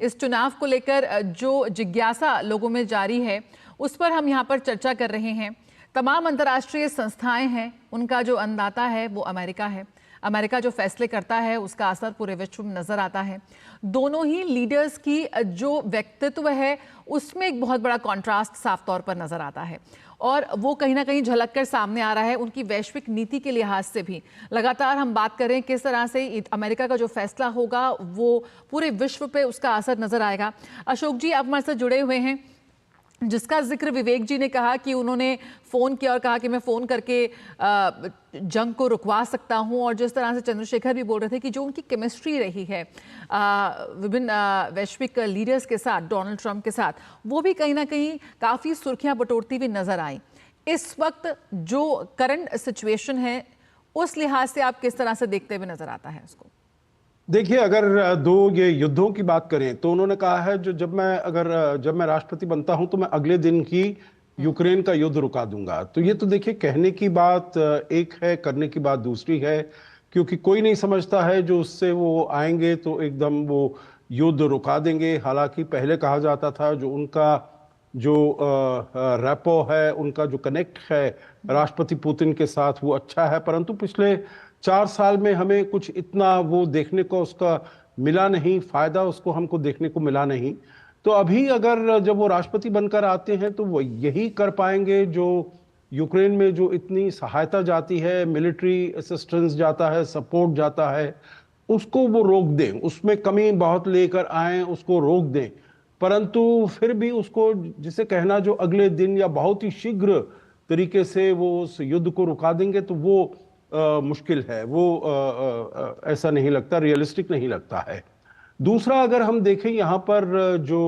इस चुनाव को लेकर जो जिज्ञासा लोगों में जारी है, उस पर हम यहाँ पर चर्चा कर रहे हैं। तमाम अंतर्राष्ट्रीय संस्थाएं हैं, उनका जो अन्नदाता है वो अमेरिका है। अमेरिका जो फैसले करता है उसका असर पूरे विश्व में नजर आता है। दोनों ही लीडर्स की जो व्यक्तित्व है उसमें एक बहुत बड़ा कॉन्ट्रास्ट साफ तौर पर नजर आता है और वो कहीं ना कहीं झलक कर सामने आ रहा है उनकी वैश्विक नीति के लिहाज से भी। लगातार हम बात कर रहे हैं किस तरह से अमेरिका का जो फैसला होगा वो पूरे विश्व पे उसका असर नजर आएगा। अशोक जी, आप हमारे साथ जुड़े हुए हैं, जिसका जिक्र विवेक जी ने कहा कि उन्होंने फ़ोन किया और कहा कि मैं फ़ोन करके जंग को रुकवा सकता हूं, और जिस तरह से चंद्रशेखर भी बोल रहे थे कि जो उनकी केमिस्ट्री रही है विभिन्न वैश्विक लीडर्स के साथ, डोनाल्ड ट्रंप के साथ, वो भी कहीं ना कहीं काफ़ी सुर्खियां बटोरती हुई नज़र आई। इस वक्त जो करंट सिचुएशन है उस लिहाज से आप किस तरह से देखते हुए नज़र आता है उसको? देखिए, अगर दो ये युद्धों की बात करें तो उन्होंने कहा है जब मैं राष्ट्रपति बनता हूं तो मैं अगले दिन ही यूक्रेन का युद्ध रुका दूंगा। तो ये तो देखिए, कहने की बात एक है, करने की बात दूसरी है, क्योंकि कोई नहीं समझता है जो उससे वो आएंगे तो एकदम वो युद्ध रुका देंगे। हालांकि पहले कहा जाता था जो उनका जो रैपो है, उनका जो कनेक्ट है राष्ट्रपति पुतिन के साथ वो अच्छा है, परंतु पिछले 4 साल में हमें कुछ इतना वो देखने को उसका मिला नहीं, फायदा उसको हमको देखने को मिला नहीं। तो अभी अगर जब वो राष्ट्रपति बनकर आते हैं तो वो यही कर पाएंगे जो यूक्रेन में जो इतनी सहायता जाती है, मिलिट्री असिस्टेंस जाता है, सपोर्ट जाता है, उसको वो रोक दें, उसमें कमी बहुत लेकर आए, उसको रोक दें। परंतु फिर भी उसको जिसे कहना जो अगले दिन या बहुत ही शीघ्र तरीके से वो उस युद्ध को रुका देंगे तो वो मुश्किल है, वो ऐसा नहीं लगता, रियलिस्टिक नहीं लगता है। दूसरा, अगर हम देखें यहाँ पर जो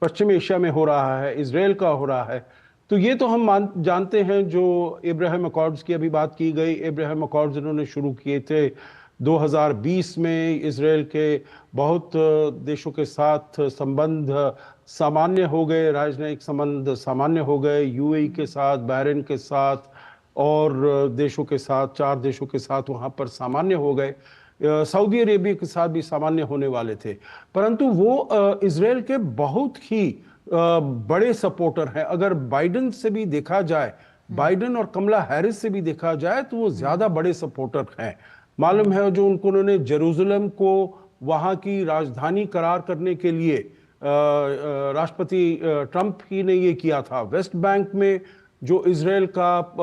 पश्चिम एशिया में हो रहा है, इजराइल का हो रहा है, तो ये तो हम जानते हैं जो अब्राहम अकॉर्ड्स की अभी बात की गई, अब्राहम अकॉर्ड्स इन्होंने शुरू किए थे 2020 में। इजराइल के बहुत देशों के साथ संबंध सामान्य हो गए, राजनयिक संबंध सामान्य हो गए, यूएई के साथ, बहरीन के साथ और देशों के साथ, 4 देशों के साथ वहाँ पर सामान्य हो गए। सऊदी अरेबिया के साथ भी सामान्य होने वाले थे, परंतु वो इजराइल के बहुत ही बड़े सपोर्टर हैं। अगर बाइडेन से भी देखा जाए, बाइडेन और कमला हैरिस से भी देखा जाए तो वो ज्यादा बड़े सपोर्टर हैं। मालूम है जो उन्होंने जेरूसलम को वहाँ की राजधानी करार करने के लिए राष्ट्रपति ट्रंप ही ने ये किया था। वेस्ट बैंक में जो इजराइल का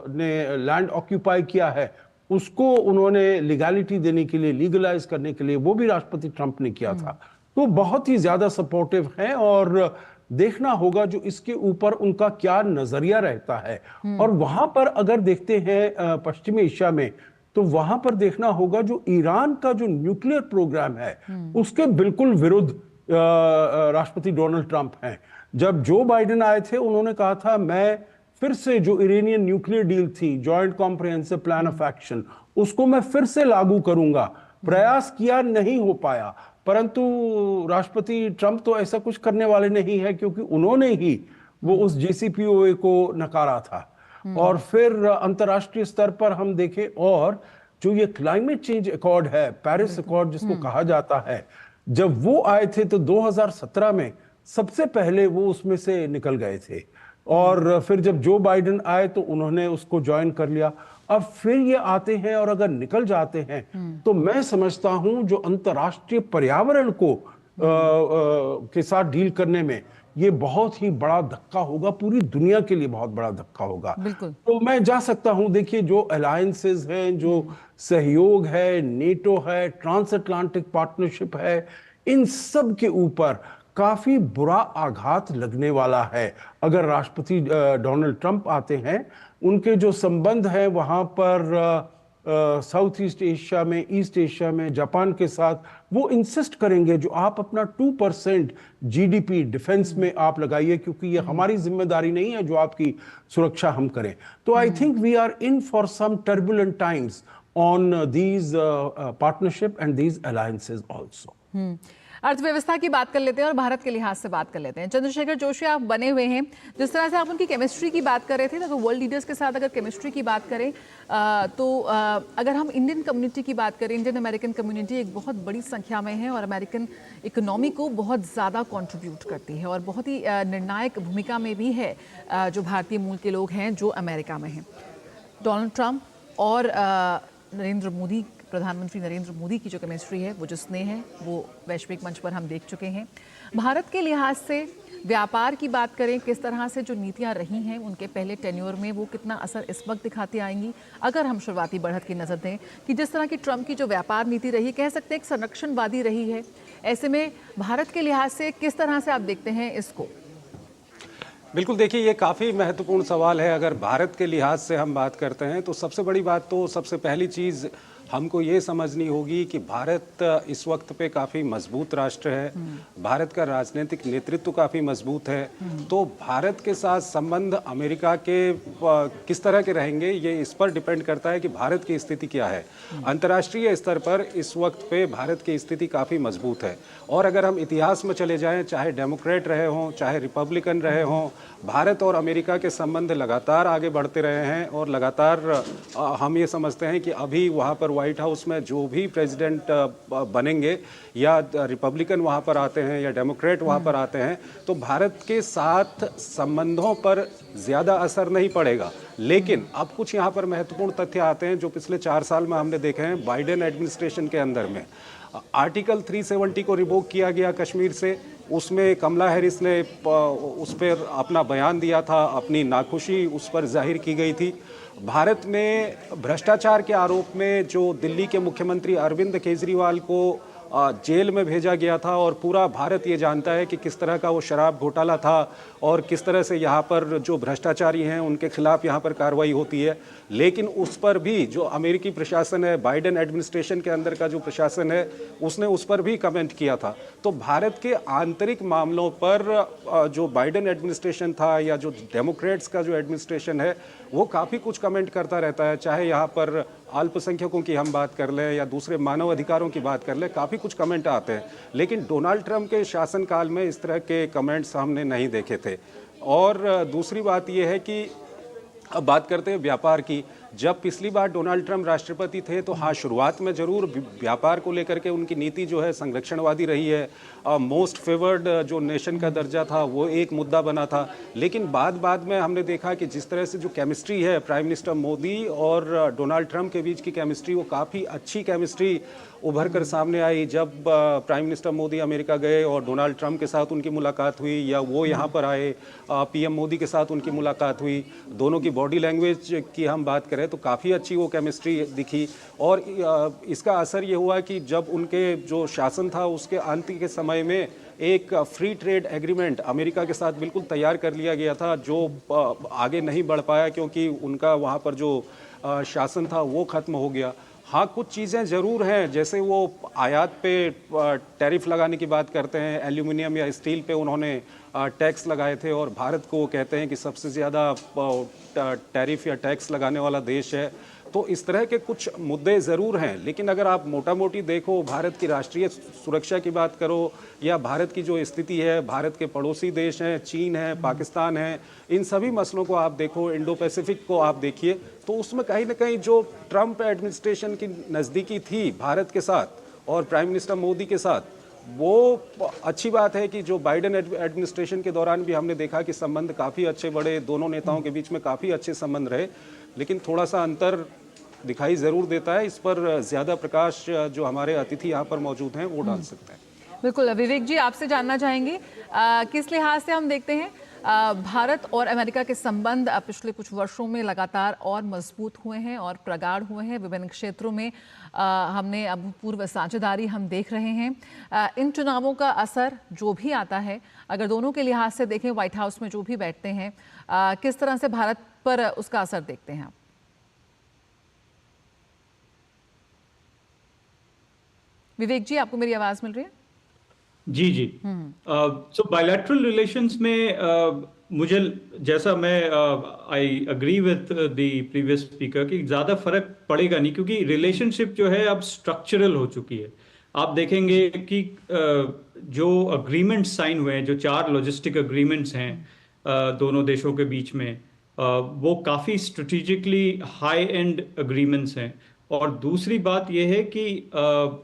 ने लैंड ऑक्यूपाई किया है उसको उन्होंने लीगैलिटी देने के लिए, लीगलाइज करने के लिए, वो भी राष्ट्रपति ट्रंप ने किया था। तो बहुत ही ज्यादा सपोर्टिव हैं और देखना होगा जो इसके ऊपर उनका क्या नजरिया रहता है। और वहां पर अगर देखते हैं पश्चिमी एशिया में, तो वहां पर देखना होगा जो ईरान का जो न्यूक्लियर प्रोग्राम है उसके बिल्कुल विरुद्ध राष्ट्रपति डोनाल्ड ट्रंप हैं। जब जो बाइडेन आए थे उन्होंने कहा था मैं फिर से जो इरानियन न्यूक्लियर डील थी, joint comprehensive plan of action, उसको मैं फिर से लागू करूंगा। प्रयास किया, नहीं हो पाया, परंतु राष्ट्रपति ट्रंप तो ऐसा कुछ करने वाले नहीं है क्योंकि उन्होंने ही वो उस JCPOA को नकारा था। और फिर अंतर्राष्ट्रीय स्तर पर हम देखें और जो ये क्लाइमेट चेंज अकॉर्ड है, पेरिस अकॉर्ड जिसको कहा जाता है, जब वो आए थे तो 2017 में सबसे पहले वो उसमें से निकल गए थे और फिर जब जो बाइडेन आए तो उन्होंने उसको ज्वाइन कर लिया। अब फिर ये आते हैं और अगर निकल जाते हैं तो मैं समझता हूं जो अंतर्राष्ट्रीय पर्यावरण को के साथ डील करने में ये बहुत ही बड़ा धक्का होगा, पूरी दुनिया के लिए बहुत बड़ा धक्का होगा। बिल्कुल। तो मैं जा सकता हूं, देखिए जो अलायंसेस हैं, जो सहयोग है, नेटो है, ट्रांस अटलांटिक पार्टनरशिप है, इन सब के ऊपर काफी बुरा आघात लगने वाला है अगर राष्ट्रपति डोनाल्ड ट्रंप आते हैं। उनके जो संबंध हैं वहां पर साउथ ईस्ट एशिया में, ईस्ट एशिया में जापान के साथ, वो इंसिस्ट करेंगे जो आप अपना 2% जीडीपी डिफेंस में आप लगाइए, क्योंकि ये हमारी जिम्मेदारी नहीं है जो आपकी सुरक्षा हम करें। तो I think we are in for some turbulent times on these partnership and these alliances also. अर्थव्यवस्था की बात कर लेते हैं और भारत के लिहाज से बात कर लेते हैं। चंद्रशेखर जोशी, आप बने हुए हैं, जिस तरह से आप उनकी केमिस्ट्री की बात कर रहे थे, तो वर्ल्ड लीडर्स के साथ अगर केमिस्ट्री की बात करें तो अगर हम इंडियन कम्युनिटी की बात करें, इंडियन अमेरिकन कम्युनिटी एक बहुत बड़ी संख्या में है और अमेरिकन इकोनॉमी को बहुत ज़्यादा कंट्रीब्यूट करती है और बहुत ही निर्णायक भूमिका में भी है जो भारतीय मूल के लोग हैं जो अमेरिका में हैं। डोनाल्ड ट्रंप और नरेंद्र मोदी, प्रधानमंत्री नरेंद्र मोदी की जो केमिस्ट्री है, वो जो स्नेह है, वो वैश्विक मंच पर हम देख चुके हैं। भारत के लिहाज से व्यापार की बात करें, किस तरह से जो नीतियां रही हैं उनके पहले टेन्योर में, वो कितना असर इस वक्त दिखाती आएंगी? अगर हम शुरुआती बढ़त की नज़र दें कि जिस तरह की ट्रंप की जो व्यापार नीति रही, कह सकते हैं एक संरक्षणवादी रही है, ऐसे में भारत के लिहाज से किस तरह से आप देखते हैं इसको? बिल्कुल, देखिए ये काफ़ी महत्वपूर्ण सवाल है। अगर भारत के लिहाज से हम बात करते हैं तो सबसे बड़ी बात, तो सबसे पहली चीज़ हमको ये समझनी होगी कि भारत इस वक्त पे काफ़ी मजबूत राष्ट्र है। भारत का राजनीतिक नेतृत्व काफ़ी मजबूत है। तो भारत के साथ संबंध अमेरिका के किस तरह के रहेंगे, ये इस पर डिपेंड करता है कि भारत की स्थिति क्या है। अंतर्राष्ट्रीय स्तर पर इस वक्त पे भारत की स्थिति काफ़ी मजबूत है। और अगर हम इतिहास में चले जाएं, चाहे डेमोक्रेट रहे हों, चाहे रिपब्लिकन रहे हों, भारत और अमेरिका के संबंध लगातार आगे बढ़ते रहे हैं। और लगातार हम ये समझते हैं कि अभी वहाँ पर व्हाइट हाउस में जो भी प्रेसिडेंट बनेंगे, या रिपब्लिकन वहाँ पर आते हैं या डेमोक्रेट वहाँ पर आते हैं, तो भारत के साथ संबंधों पर ज़्यादा असर नहीं पड़ेगा। लेकिन अब कुछ यहाँ पर महत्वपूर्ण तथ्य आते हैं जो पिछले 4 साल में हमने देखे हैं बाइडेन एडमिनिस्ट्रेशन के अंदर में। आर्टिकल 370 को रिवोक किया गया कश्मीर से, उसमें कमला हैरिस ने उस पर अपना बयान दिया था, अपनी नाखुशी उस पर जाहिर की गई थी। भारत में भ्रष्टाचार के आरोप में जो दिल्ली के मुख्यमंत्री अरविंद केजरीवाल को जेल में भेजा गया था, और पूरा भारत ये जानता है कि किस तरह का वो शराब घोटाला था और किस तरह से यहाँ पर जो भ्रष्टाचारी हैं उनके खिलाफ यहाँ पर कार्रवाई होती है। लेकिन उस पर भी जो अमेरिकी प्रशासन है, बाइडेन एडमिनिस्ट्रेशन के अंदर का जो प्रशासन है, उसने उस पर भी कमेंट किया था। तो भारत के आंतरिक मामलों पर जो बाइडेन एडमिनिस्ट्रेशन था या जो डेमोक्रेट्स का जो एडमिनिस्ट्रेशन है, वो काफ़ी कुछ कमेंट करता रहता है। चाहे यहाँ पर अल्पसंख्यकों की हम बात कर लें या दूसरे मानव अधिकारों की बात कर लें, काफ़ी कुछ कमेंट आते हैं। लेकिन डोनाल्ड ट्रंप के शासनकाल में इस तरह के कमेंट्स हमने नहीं देखे थे। और दूसरी बात यह है कि अब बात करते हैं व्यापार की। जब पिछली बार डोनाल्ड ट्रंप राष्ट्रपति थे तो हाँ, शुरुआत में जरूर व्यापार को लेकर के उनकी नीति जो है संरक्षणवादी रही है। मोस्ट फेवर्ड जो नेशन का दर्जा था वो एक मुद्दा बना था। लेकिन बाद में हमने देखा कि जिस तरह से जो केमिस्ट्री है प्राइम मिनिस्टर मोदी और डोनाल्ड ट्रंप के बीच की केमिस्ट्री, वो काफ़ी अच्छी केमिस्ट्री उभर कर सामने आई। जब प्राइम मिनिस्टर मोदी अमेरिका गए और डोनाल्ड ट्रंप के साथ उनकी मुलाकात हुई, या वो यहाँ पर आए, पीएम मोदी के साथ उनकी मुलाकात हुई, दोनों की बॉडी लैंग्वेज की हम बात करें तो काफ़ी अच्छी वो केमिस्ट्री दिखी। और इसका असर ये हुआ कि जब उनके जो शासन था उसके अंत के समय में एक फ्री ट्रेड एग्रीमेंट अमेरिका के साथ बिल्कुल तैयार कर लिया गया था, जो आगे नहीं बढ़ पाया क्योंकि उनका वहाँ पर जो शासन था वो ख़त्म हो गया। हाँ, कुछ चीज़ें ज़रूर हैं, जैसे वो आयात पे टैरिफ लगाने की बात करते हैं, एल्यूमिनियम या स्टील पे उन्होंने टैक्स लगाए थे, और भारत को कहते हैं कि सबसे ज़्यादा टैरिफ या टैक्स लगाने वाला देश है। तो इस तरह के कुछ मुद्दे ज़रूर हैं। लेकिन अगर आप मोटा मोटी देखो, भारत की राष्ट्रीय सुरक्षा की बात करो या भारत की जो स्थिति है, भारत के पड़ोसी देश हैं, चीन है, पाकिस्तान है, इन सभी मसलों को आप देखो, इंडो पैसिफिक को आप देखिए, तो उसमें कहीं ना कहीं जो ट्रंप एडमिनिस्ट्रेशन की नज़दीकी थी भारत के साथ और प्राइम मिनिस्टर मोदी के साथ, वो अच्छी बात है कि जो बाइडेन एडमिनिस्ट्रेशन के दौरान भी हमने देखा कि संबंध काफ़ी अच्छे बढ़े, दोनों नेताओं के बीच में काफ़ी अच्छे संबंध रहे। लेकिन थोड़ा सा अंतर दिखाई ज़रूर देता है। इस पर ज़्यादा प्रकाश जो हमारे अतिथि यहाँ पर मौजूद हैं वो डाल सकते हैं। बिल्कुल। विवेक जी, आपसे जानना चाहेंगे, किस लिहाज से हम देखते हैं भारत और अमेरिका के संबंध पिछले कुछ वर्षों में लगातार और मजबूत हुए हैं और प्रगाढ़ हुए हैं। विभिन्न क्षेत्रों में हमने अभूतपूर्व साझेदारी हम देख रहे हैं। इन चुनावों का असर जो भी आता है, अगर दोनों के लिहाज से देखें, व्हाइट हाउस में जो भी बैठते हैं, किस तरह से भारत पर उसका असर देखते हैं आप? विवेक जी, आपको मेरी आवाज मिल रही है? जी जी। सो बायलैटरल रिलेशंस में मुझे, जैसा मैं I agree with the previous speaker कि ज़्यादा फर्क पड़ेगा नहीं, क्योंकि रिलेशनशिप जो है अब स्ट्रक्चरल हो चुकी है। आप देखेंगे कि जो अग्रीमेंट साइन हुए हैं, जो 4 लॉजिस्टिक अग्रीमेंट्स हैं दोनों देशों के बीच में, वो काफ़ी स्ट्रेटेजिकली हाई एंड अग्रीमेंट्स हैं। और दूसरी बात यह है कि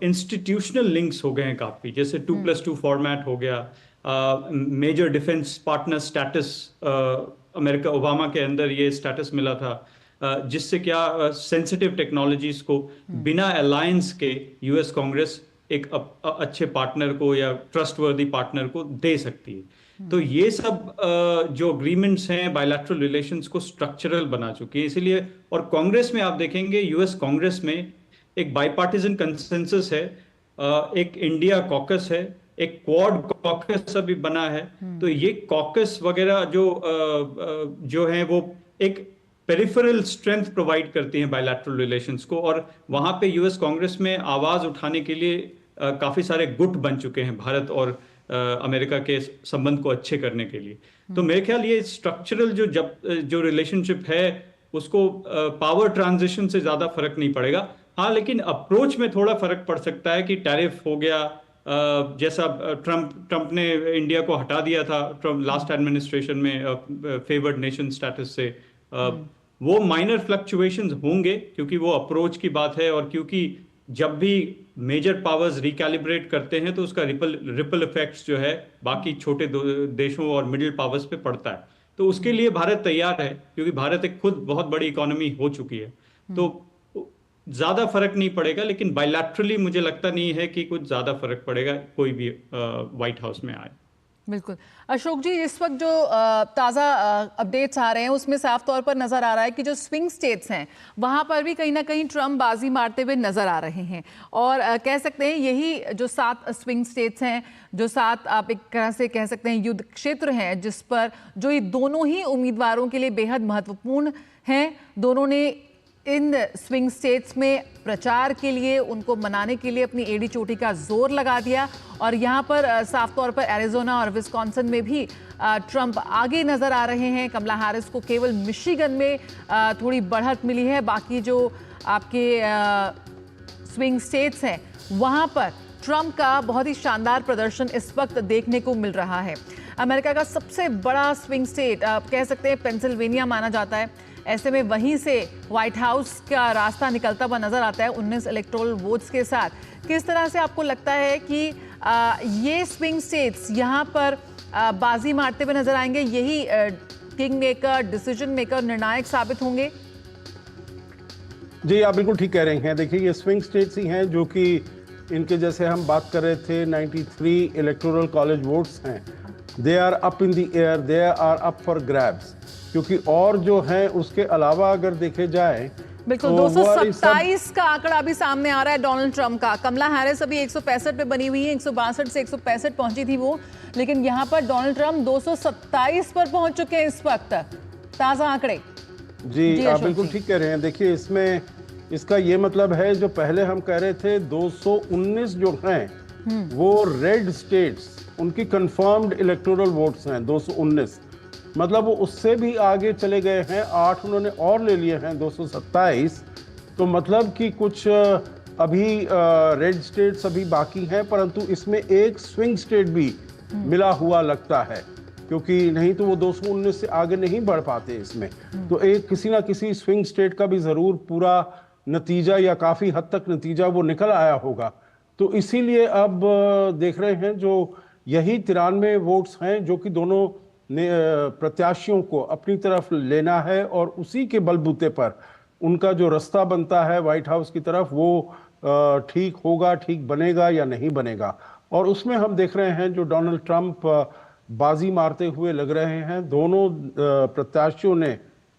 इंस्टीट्यूशनल लिंक्स हो गए हैं काफ़ी, जैसे 2+2 फॉर्मेट हो गया, major defence partner status, America Obama के अंदर ये स्टेटस मिला था, जिससे क्या सेंसिटिव टेक्नोलॉजीज को बिना अलायंस के यूएस कांग्रेस एक अच्छे पार्टनर को या ट्रस्टवर्दी पार्टनर को दे सकती है। तो ये सब जो अग्रीमेंट्स हैं बायलैटरल रिलेशंस को स्ट्रक्चरल बना चुकी है। इसीलिए, और कांग्रेस में आप देखेंगे, यूएस कांग्रेस में एक बाईपार्टिजन कंसेंसस है, एक इंडिया कॉकस है, एक क्वाड कॉकस अभी बना है। तो ये कॉकस वगैरह जो है वो एक पेरिफेरल स्ट्रेंथ प्रोवाइड करती हैं बायलैटरल रिलेशंस को, और वहां पे यूएस कांग्रेस में आवाज उठाने के लिए काफी सारे गुट बन चुके हैं भारत और अमेरिका के संबंध को अच्छे करने के लिए। तो मेरे ख्याल ये स्ट्रक्चरल जो रिलेशनशिप है उसको पावर ट्रांजिशन से ज्यादा फर्क नहीं पड़ेगा। हाँ, लेकिन अप्रोच में थोड़ा फर्क पड़ सकता है कि टैरिफ हो गया, जैसा ट्रंप ने इंडिया को हटा दिया था लास्ट एडमिनिस्ट्रेशन में फेवर्ड नेशन स्टेटस से, वो माइनर फ्लक्चुएशंस होंगे क्योंकि वो अप्रोच की बात है, और क्योंकि जब भी मेजर पावर्स रिकैलिब्रेट करते हैं तो उसका रिपल इफेक्ट्स जो है बाकी छोटे देशों और मिडिल पावर्स पे पड़ता है। तो उसके लिए भारत तैयार है, क्योंकि भारत एक खुद बहुत बड़ी इकोनॉमी हो चुकी है। तो ज्यादा फर्क नहीं पड़ेगा, लेकिन बायलैटरली मुझे लगता नहीं है कि कुछ ज्यादा फर्क पड़ेगा, कोई भी व्हाइट हाउस में आए। बिल्कुल। अशोक जी, इस वक्त जो ताज़ा अपडेट्स आ रहे हैं उसमें साफ तौर पर नज़र आ रहा है कि जो स्विंग स्टेट्स हैं वहाँ पर भी कहीं ना कहीं ट्रंप बाजी मारते हुए नज़र आ रहे हैं, और कह सकते हैं यही जो 7 स्विंग स्टेट्स हैं, जो 7 आप एक तरह से कह सकते हैं युद्ध क्षेत्र हैं, जिस पर जो ये दोनों ही उम्मीदवारों के लिए बेहद महत्वपूर्ण हैं। दोनों ने इन स्विंग स्टेट्स में प्रचार के लिए, उनको मनाने के लिए अपनी एड़ी चोटी का जोर लगा दिया, और यहाँ पर साफ तौर पर एरिजोना और विस्कॉन्सिन में भी ट्रंप आगे नजर आ रहे हैं। कमला हैरिस को केवल मिशिगन में थोड़ी बढ़त मिली है, बाकी जो आपके स्विंग स्टेट्स हैं वहाँ पर ट्रंप का बहुत ही शानदार प्रदर्शन इस वक्त देखने को मिल रहा है। अमेरिका का सबसे बड़ा स्विंग स्टेट आप कह सकते हैं पेंसिल्वेनिया माना जाता है। ऐसे में वहीं से व्हाइट हाउस का रास्ता निकलता हुआ नजर आता है 19 इलेक्टोरल वोट्स के साथ। किस तरह से आपको लगता है कि ये स्विंग स्टेट्स यहाँ पर बाजी मारते हुए नजर आएंगे, यही किंग मेकर, डिसीजन मेकर, निर्णायक साबित होंगे? जी, आप बिल्कुल ठीक कह रहे हैं। देखिए, ये स्विंग स्टेट्स ही हैं जो कि इनके, जैसे हम बात कर रहे थे, 93 इलेक्टोरल कॉलेज वोट्स हैं। They are up in the air, they are up for grabs, क्योंकि और जो है उसके अलावा अगर देखे जाए, बिल्कुल, 227 का आंकड़ा अभी सामने आ रहा है डोनाल्ड ट्रंप का। कमला हैरिस अभी 165 पे बनी हुई है, 162 से 165 पहुंची थी वो, लेकिन यहाँ पर डोनाल्ड ट्रंप 227 पर पहुंच चुके हैं इस वक्त। ताजा आंकड़े। जी, आप बिल्कुल ठीक कह रहे हैं। देखिए, इसमें इसका ये मतलब है, जो पहले हम कह रहे थे 219 जो हैं वो रेड स्टेट्स, उनकी कंफर्म्ड इलेक्टोरल वोट्स हैं 219, मतलब वो उससे भी आगे चले गए हैं। 8 उन्होंने और ले लिए हैं, 227। तो मतलब कि कुछ अभी रेड स्टेट्स अभी बाकी हैं, परंतु इसमें एक स्विंग स्टेट भी मिला हुआ लगता है, क्योंकि नहीं तो वो 219 से आगे नहीं बढ़ पाते इसमें। तो एक किसी ना किसी स्विंग स्टेट का भी ज़रूर पूरा नतीजा या काफ़ी हद तक नतीजा वो निकल आया होगा। तो इसीलिए अब देख रहे हैं जो यही 93 वोट्स हैं जो कि दोनों प्रत्याशियों को अपनी तरफ लेना है, और उसी के बलबूते पर उनका जो रास्ता बनता है व्हाइट हाउस की तरफ, वो ठीक होगा, ठीक बनेगा या नहीं बनेगा। और उसमें हम देख रहे हैं जो डोनाल्ड ट्रंप बाजी मारते हुए लग रहे हैं। दोनों प्रत्याशियों ने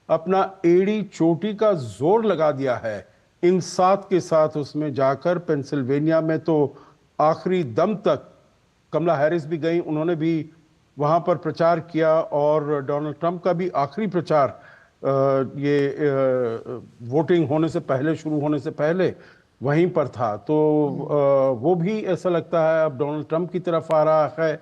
अपना एड़ी चोटी का जोर लगा दिया है इन साथ के साथ उसमें जाकर। पेंसिल्वेनिया में तो आखिरी दम तक कमला हैरिस भी गई, उन्होंने भी वहां पर प्रचार किया और डोनाल्ड ट्रंप का भी आखिरी प्रचार वोटिंग होने से पहले, शुरू होने से पहले वहीं पर था। तो वो भी ऐसा लगता है अब डोनाल्ड ट्रंप की तरफ आ रहा है।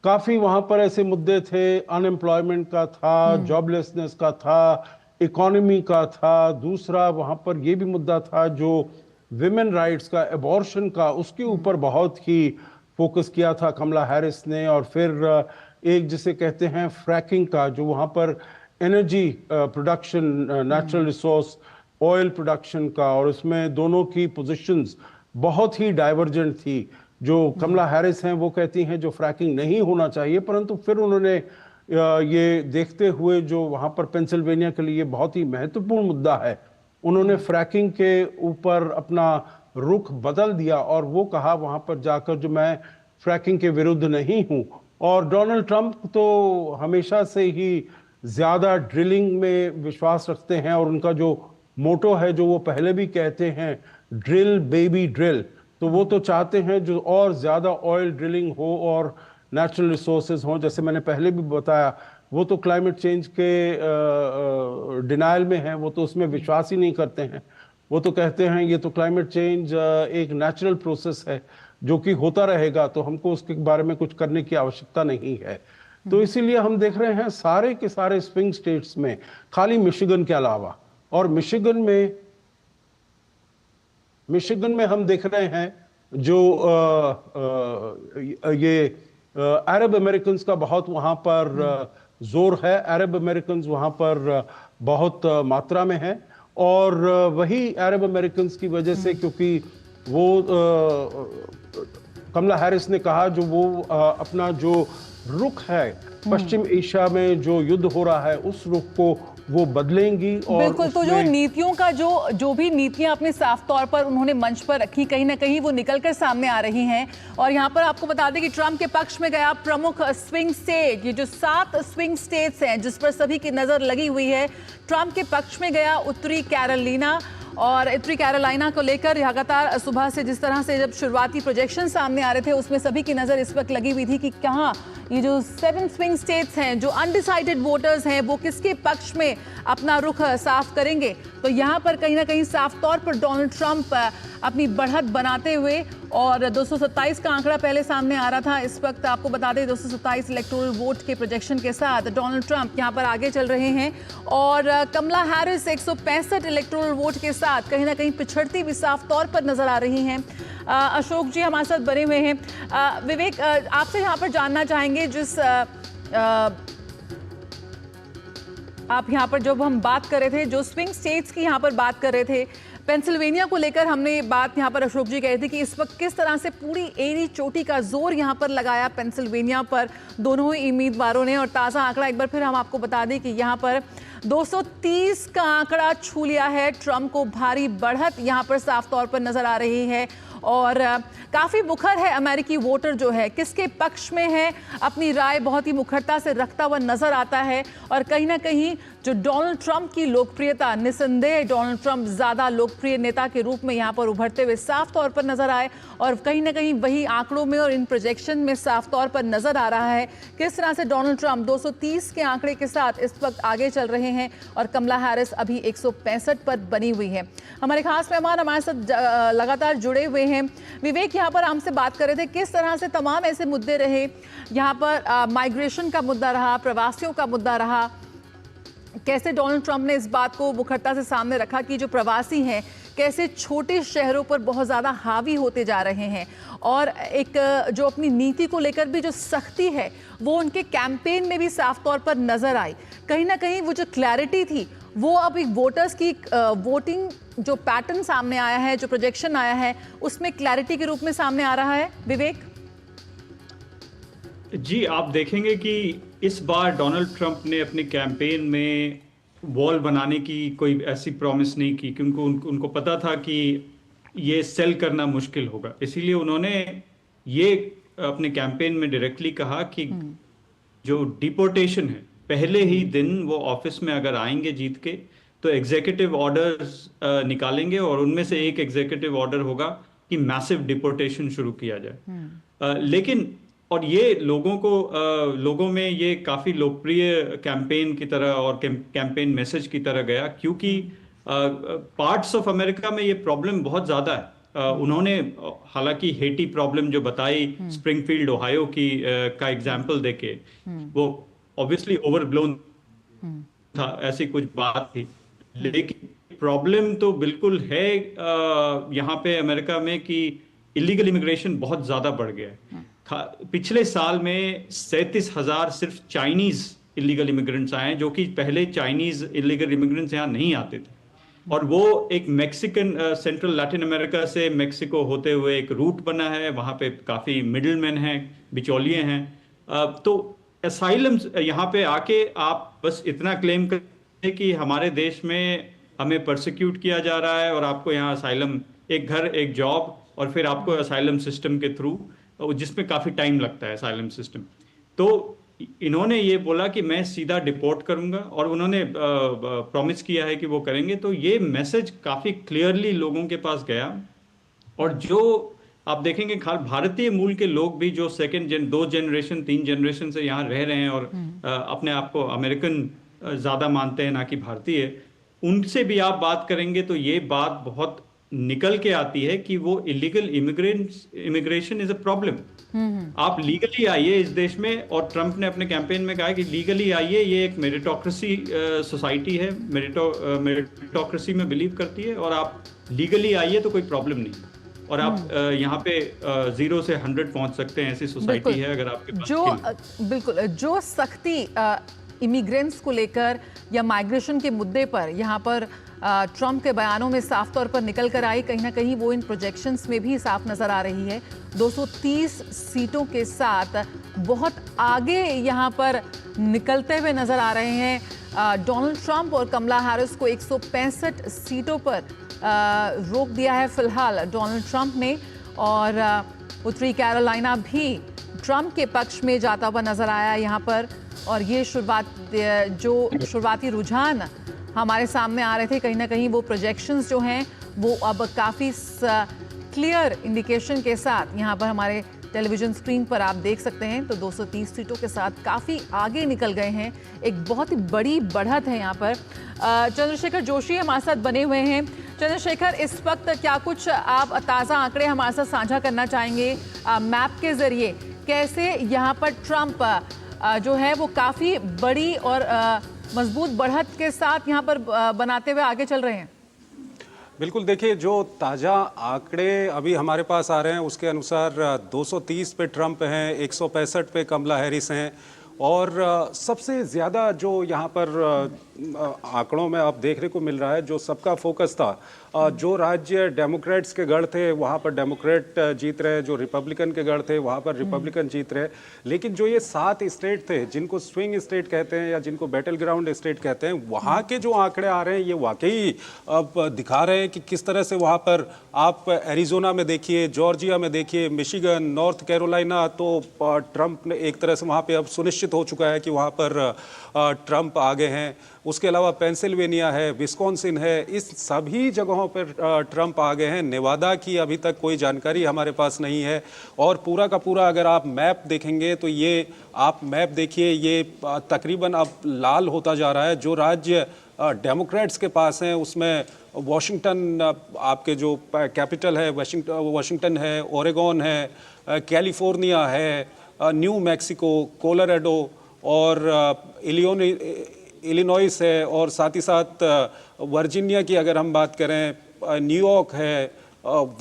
काफी वहां पर ऐसे मुद्दे थे, अनएम्प्लॉयमेंट का था, जॉबलेसनेस का था, इकोनॉमी का था, दूसरा वहां पर ये भी मुद्दा था जो विमेन राइट्स का, एबॉर्शन का, उसके ऊपर बहुत ही फोकस किया था कमला हैरिस ने। और फिर एक जिसे कहते हैं फ्रैकिंग का, जो वहां पर energy production, natural resource oil production का, और उसमें दोनों की पोजीशंस बहुत ही डाइवर्जेंट थी। जो कमला हैरिस हैं वो कहती हैं जो फ्रैकिंग नहीं होना चाहिए, परंतु फिर उन्होंने ये देखते हुए जो वहाँ पर पेंसिल्वेनिया के लिए बहुत ही महत्वपूर्ण मुद्दा है, उन्होंने फ्रैकिंग के ऊपर अपना रुख बदल दिया और वो कहा वहाँ पर जाकर जो मैं फ्रैकिंग के विरुद्ध नहीं हूँ। और डोनाल्ड ट्रंप तो हमेशा से ही ज़्यादा ड्रिलिंग में विश्वास रखते हैं और उनका जो मोटो है, जो वो पहले भी कहते हैं, ड्रिल बेबी ड्रिल, तो वो तो चाहते हैं जो और ज़्यादा ऑयल ड्रिलिंग हो और नेचुरल रिसोर्सेज हों। जैसे मैंने पहले भी बताया, वो तो क्लाइमेट चेंज के डिनायल में हैं, वो तो उसमें विश्वास ही नहीं करते हैं। वो तो कहते हैं ये तो क्लाइमेट चेंज एक नेचुरल प्रोसेस है जो कि होता रहेगा, तो हमको उसके बारे में कुछ करने की आवश्यकता नहीं है। तो इसीलिए हम देख रहे हैं सारे के सारे स्विंग स्टेट्स में, खाली मिशिगन के अलावा, और मिशिगन में हम देख रहे हैं जो ये अरब अमेरिकन्स का बहुत वहाँ पर जोर है। अरब अमेरिकन्स वहाँ पर बहुत मात्रा में है और वही अरब अमेरिकन्स की वजह से, क्योंकि वो कमला हैरिस ने कहा जो वो अपना जो रुख है पश्चिम एशिया में जो युद्ध हो रहा है उस रुख को वो बदलेंगी। और बिल्कुल, तो जो नीतियों का जो भी नीतियां अपने साफ तौर पर उन्होंने मंच पर रखी, कहीं ना कहीं वो निकलकर सामने आ रही हैं। और यहाँ पर आपको बता दें कि ट्रंप के पक्ष में गया प्रमुख स्विंग स्टेट, ये जो 7 स्विंग स्टेट्स हैं जिस पर सभी की नजर लगी हुई है, ट्रंप के पक्ष में गया उत्तरी कैरोलिना। और उत्तरी कैरोलिना को लेकर लगातार सुबह से जिस तरह से जब शुरुआती प्रोजेक्शन सामने आ रहे थे, उसमें सभी की नज़र इस वक्त लगी हुई थी कि कहाँ ये जो 7 स्विंग स्टेट्स हैं, जो अनडिसाइडेड वोटर्स हैं, वो किसके पक्ष में अपना रुख साफ करेंगे। तो यहाँ पर कहीं ना कहीं साफ तौर पर डोनाल्ड ट्रंप अपनी बढ़त बनाते हुए, और 227 का आंकड़ा पहले सामने आ रहा था, इस वक्त आपको बता दें 227 इलेक्टोरल वोट के प्रोजेक्शन के साथ डोनाल्ड ट्रंप यहाँ पर आगे चल रहे हैं। और कमला हैरिस 165 इलेक्टोरल वोट के साथ कहीं ना कहीं पिछड़ती भी साफ तौर पर नजर आ रही हैं। अशोक जी हमारे साथ बने हुए हैं। विवेक, आपसे यहाँ पर जानना चाहेंगे, जिस आप यहाँ पर जब हम बात कर रहे थे, जो स्विंग स्टेट्स की यहाँ पर बात कर रहे थे, पेंसिल्वेनिया को लेकर हमने बात यहाँ पर अशोक जी कह रहे थे कि इस वक्त किस तरह से पूरी एड़ी चोटी का जोर यहाँ पर लगाया पेंसिल्वेनिया पर दोनों ही उम्मीदवारों ने। और ताज़ा आंकड़ा एक बार फिर हम आपको बता दें कि यहाँ पर 230 का आंकड़ा छू लिया है। ट्रंप को भारी बढ़त यहाँ पर साफ तौर पर नजर आ रही है और काफ़ी मुखर है अमेरिकी वोटर जो है, किसके पक्ष में है, अपनी राय बहुत ही मुखरता से रखता हुआ नजर आता है। और कहीं ना कहीं जो डोनाल्ड ट्रंप की लोकप्रियता, निसंदेह डोनाल्ड ट्रंप ज़्यादा लोकप्रिय नेता के रूप में यहाँ पर उभरते हुए साफ तौर पर नजर आए, और कहीं ना कहीं वही आंकड़ों में और इन प्रोजेक्शन में साफ तौर पर नजर आ रहा है किस तरह से डोनाल्ड ट्रंप 230 के आंकड़े के साथ इस वक्त आगे चल रहे हैं और कमला हैरिस अभी 165 पर बनी हुई है। हमारे खास मेहमान हमारे साथ लगातार जुड़े हुए हैं। विवेक यहाँ पर हमसे बात कर रहे थे किस तरह से तमाम ऐसे मुद्दे रहे, यहाँ पर माइग्रेशन का मुद्दा रहा, प्रवासियों का मुद्दा रहा, कैसे डोनाल्ड ट्रंप ने इस बात को मुखरता से सामने रखा कि जो प्रवासी हैं कैसे छोटे शहरों पर बहुत ज़्यादा हावी होते जा रहे हैं, और एक जो अपनी नीति को लेकर भी जो सख्ती है वो उनके कैंपेन में भी साफ तौर पर नज़र आई। कहीं ना कहीं वो जो क्लैरिटी थी वो अब एक वोटर्स की वोटिंग जो पैटर्न सामने आया है, जो प्रोजेक्शन आया है, उसमें क्लैरिटी के रूप में सामने आ रहा है। विवेक जी, आप देखेंगे कि इस बार डोनाल्ड ट्रंप ने अपने कैंपेन में वॉल बनाने की कोई ऐसी प्रॉमिस नहीं की, क्योंकि उनको पता था कि ये सेल करना मुश्किल होगा। इसीलिए उन्होंने ये अपने कैंपेन में डायरेक्टली कहा कि जो डिपोर्टेशन है, पहले ही दिन वो ऑफिस में अगर आएंगे जीत के तो एग्जीक्यूटिव ऑर्डर्स निकालेंगे और उनमें से एक एग्जीक्यूटिव ऑर्डर होगा कि मैसिव डिपोर्टेशन शुरू किया जाए। लेकिन और ये लोगों में ये काफी लोकप्रिय कैंपेन की तरह और कैंपेन मैसेज की तरह गया, क्योंकि पार्ट्स ऑफ अमेरिका में ये प्रॉब्लम बहुत ज्यादा है। उन्होंने हालांकि हेटी प्रॉब्लम जो बताई स्प्रिंगफील्ड ओहायो की का एग्जांपल देके, वो ऑब्वियसली ओवरब्लोन था, ऐसी कुछ बात थी, लेकिन प्रॉब्लम तो बिल्कुल है यहाँ पे अमेरिका में कि इलीगल इमिग्रेशन बहुत ज्यादा बढ़ गया है। पिछले साल में 37,000 सिर्फ चाइनीज इलीगल इमिग्रेंट्स आए, जो कि पहले चाइनीज इलीगल इमिग्रेंट्स यहाँ नहीं आते थे, और वो एक मैक्सिकन सेंट्रल लैटिन अमेरिका से मेक्सिको होते हुए एक रूट बना है। वहाँ पे काफी मिडिलमैन हैं, बिचौलिए हैं। तो असाइलम यहाँ पे आके आप बस इतना क्लेम करें कि हमारे देश में हमें परसिक्यूट किया जा रहा है और आपको यहाँ असाइलम, एक घर, एक जॉब, और फिर आपको असाइलम सिस्टम के थ्रू, जिसमें काफी टाइम लगता है असाइलम सिस्टम। तो इन्होंने ये बोला कि मैं सीधा डिपोर्ट करूंगा, और उन्होंने प्रॉमिस किया है कि वो करेंगे। तो ये मैसेज काफी क्लियरली लोगों के पास गया, और जो आप देखेंगे खाल भारतीय मूल के लोग भी जो दो जनरेशन 3 जनरेशन से यहाँ रह रहे हैं और अपने आप को अमेरिकन ज्यादा मानते हैं ना कि भारतीय, उनसे भी आप बात करेंगे तो ये बात बहुत निकल के आती है कि वो illegal immigration is a problem. आप लीगली आइए इस देश में, और ट्रंप ने अपने कैंपेन में कहा कि लीगली आइए, ये एक मेरिटोक्रेसी सोसाइटी है, मेरिटोक्रेसी में बिलीव करती है, और आप लीगली आइए तो कोई प्रॉब्लम नहीं, और आप यहाँ पे 0 से 100 पहुंच सकते हैं, ऐसी सोसाइटी है अगर आपके पास बिल्कुल जो सख्ती इमिग्रेंट्स को लेकर या माइग्रेशन के मुद्दे पर यहाँ पर ट्रंप के बयानों में साफ तौर पर निकल कर आई, कहीं ना कहीं वो इन प्रोजेक्शंस में भी साफ नजर आ रही है। 230 सीटों के साथ बहुत आगे यहाँ पर निकलते हुए नजर आ रहे हैं। डोनाल्ड ट्रंप और कमला हैरिस को 165 सीटों पर रोक दिया है फिलहाल डोनाल्ड ट्रंप ने, और उत्तरी कैरोलिना भी ट्रंप के पक्ष में जाता हुआ नजर आया यहाँ पर। और ये शुरुआती रुझान हमारे सामने आ रहे थे, कहीं ना कहीं वो प्रोजेक्शंस जो हैं वो अब काफ़ी क्लियर इंडिकेशन के साथ यहाँ पर हमारे टेलीविजन स्क्रीन पर आप देख सकते हैं। तो 230 सीटों के साथ काफ़ी आगे निकल गए हैं, एक बहुत ही बड़ी बढ़त है यहाँ पर। चंद्रशेखर जोशी हमारे साथ बने हुए हैं। चंद्रशेखर, इस वक्त क्या कुछ आप ताज़ा आंकड़े हमारे साथ साझा करना चाहेंगे मैप के ज़रिए, कैसे यहाँ पर ट्रंप जो है वो काफ़ी बड़ी और मजबूत बढ़त के साथ यहाँ पर बनाते हुए आगे चल रहे हैं? बिल्कुल, देखिए जो ताज़ा आंकड़े अभी हमारे पास आ रहे हैं उसके अनुसार 230 पे ट्रंप हैं, 165 पे कमला हैरिस हैं, और सबसे ज़्यादा जो यहाँ पर आंकड़ों में आप देखने को मिल रहा है, जो सबका फोकस था, जो राज्य डेमोक्रेट्स के गढ़ थे वहाँ पर डेमोक्रेट जीत रहे, जो रिपब्लिकन के गढ़ थे वहाँ पर रिपब्लिकन जीत रहे। लेकिन जो ये 7 स्टेट थे जिनको स्विंग स्टेट कहते हैं या जिनको बैटल ग्राउंड स्टेट कहते हैं, वहाँ के जो आंकड़े आ रहे हैं ये वाकई अब दिखा रहे हैं कि किस तरह से वहाँ पर आप एरिजोना में देखिए, जॉर्जिया में देखिए, मिशिगन, नॉर्थ कैरोलिना, तो ट्रंप ने एक तरह से वहाँ पर अब सुनिश्चित हो चुका है कि वहाँ पर ट्रंप आगे हैं। उसके अलावा पेंसिल्वेनिया है, विस्कॉन्सिन है, इस सभी जगहों पर ट्रंप आगे हैं। नेवादा की अभी तक कोई जानकारी हमारे पास नहीं है, और पूरा का पूरा अगर आप मैप देखेंगे तो ये आप मैप देखिए, ये तकरीबन अब लाल होता जा रहा है। जो राज्य डेमोक्रेट्स के पास हैं उसमें वॉशिंगटन, आपके जो कैपिटल है वॉशिंगटन है, ओरेगोन है, कैलिफोर्निया है, न्यू मैक्सिको, कोलोराडो और इलिनॉइस है, और साथ ही साथ वर्जीनिया की अगर हम बात करें, न्यूयॉर्क है,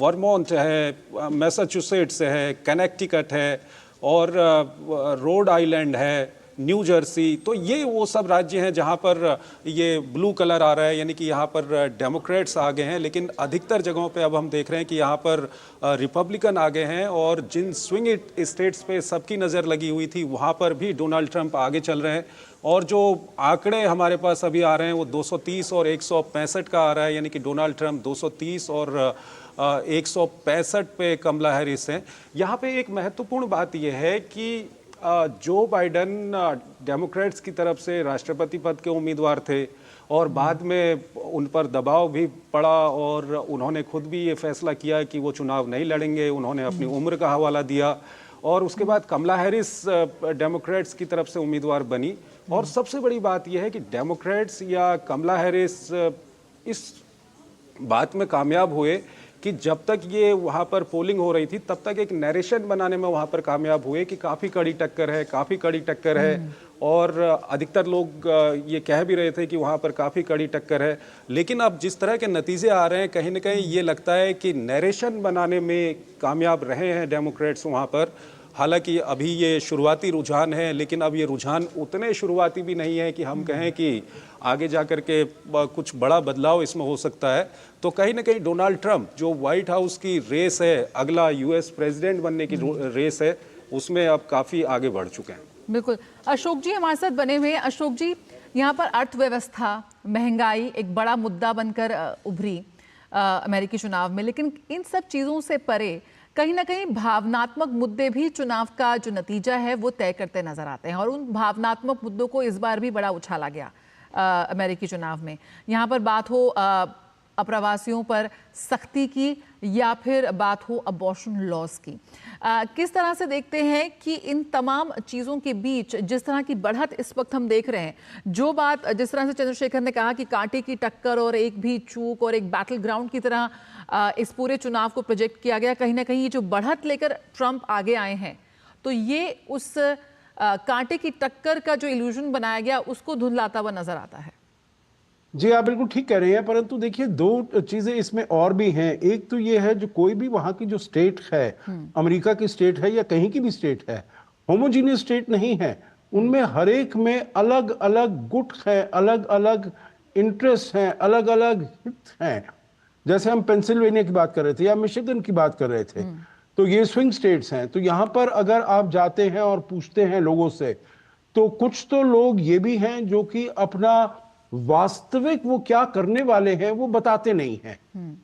वर्मोंट है, मैसाचुसेट्स है, कनेक्टिकट है, और रोड आइलैंड है, न्यू जर्सी। तो ये वो सब राज्य हैं जहाँ पर ये ब्लू कलर आ रहा है, यानी कि यहाँ पर डेमोक्रेट्स आगे हैं। लेकिन अधिकतर जगहों पे अब हम देख रहे हैं कि यहाँ पर रिपब्लिकन आगे हैं, और जिन स्विंग स्टेट्स पे सबकी नज़र लगी हुई थी वहाँ पर भी डोनाल्ड ट्रंप आगे चल रहे हैं। और जो आंकड़े हमारे पास अभी आ रहे हैं वो 230 और 165 का आ रहा है, यानी कि डोनाल्ड ट्रंप 230 और 165 पे कमला हैरिस हैं। यहाँ पे एक महत्वपूर्ण बात यह है कि जो बाइडन डेमोक्रेट्स की तरफ से राष्ट्रपति पद के उम्मीदवार थे और बाद में उन पर दबाव भी पड़ा और उन्होंने खुद भी ये फैसला किया कि वो चुनाव नहीं लड़ेंगे, उन्होंने अपनी उम्र का हवाला दिया और उसके बाद कमला हैरिस डेमोक्रेट्स की तरफ से उम्मीदवार बनी। और सबसे बड़ी बात यह है कि डेमोक्रेट्स या कमला हैरिस इस बात में कामयाब हुए कि जब तक ये वहाँ पर पोलिंग हो रही थी तब तक एक नैरेशन बनाने में वहाँ पर कामयाब हुए कि काफ़ी कड़ी टक्कर है, काफ़ी कड़ी टक्कर है। और अधिकतर लोग ये कह भी रहे थे कि वहाँ पर काफ़ी कड़ी टक्कर है। लेकिन अब जिस तरह के नतीजे आ रहे हैं कहीं ना कहीं ये लगता है कि नैरेशन बनाने में कामयाब रहे हैं डेमोक्रेट्स वहाँ पर। हालांकि अभी ये शुरुआती रुझान है, लेकिन अब ये रुझान उतने शुरुआती भी नहीं है कि हम कहें कि आगे जाकर के कुछ बड़ा बदलाव इसमें हो सकता है। तो कहीं ना कहीं डोनाल्ड ट्रंप जो व्हाइट हाउस की रेस है, अगला यूएस प्रेसिडेंट बनने की रेस है, उसमें अब काफ़ी आगे बढ़ चुके हैं। बिल्कुल। अशोक जी हमारे साथ बने हुए हैं। अशोक जी, यहाँ पर अर्थव्यवस्था, महंगाई एक बड़ा मुद्दा बनकर उभरी अमेरिकी चुनाव में, लेकिन इन सब चीज़ों से परे कहीं ना कहीं भावनात्मक मुद्दे भी चुनाव का जो नतीजा है वो तय करते नजर आते हैं और उन भावनात्मक मुद्दों को इस बार भी बड़ा उछाला गया अमेरिकी चुनाव में। यहाँ पर बात हो अप्रवासियों पर सख्ती की या फिर बात हो अबॉर्शन लॉज की, किस तरह से देखते हैं कि इन तमाम चीज़ों के बीच जिस तरह की बढ़त इस वक्त हम देख रहे हैं, जो बात जिस तरह से चंद्रशेखर ने कहा कि कांटे की टक्कर और एक भी चूक और एक बैटल ग्राउंड की तरह इस पूरे चुनाव को प्रोजेक्ट किया गया, कहीं ना कहीं जो बढ़त लेकर ट्रंप आगे आए हैं तो ये उस कांटे की टक्कर का जो इल्यूजन बनाया गया उसको धुंधलाता हुआ नजर आता है। जी आप बिल्कुल ठीक कह रहे हैं, परंतु देखिए दो चीजें इसमें और भी हैं। एक तो ये है जो कोई भी वहां की जो स्टेट है, अमेरिका की स्टेट है या कहीं की भी स्टेट है, होमोजीनियस स्टेट नहीं है। उनमें हर एक में अलग अलग गुट हैं, अलग अलग इंटरेस्ट हैं, अलग अलग हित हैं। जैसे हम पेंसिल्वेनिया की बात कर रहे थे या मिशिगन की बात कर रहे थे, तो ये स्विंग स्टेट्स हैं। तो यहाँ पर अगर आप जाते हैं और पूछते हैं लोगों से, तो कुछ तो लोग ये भी हैं जो कि अपना वास्तविक वो क्या करने वाले हैं वो बताते नहीं हैं।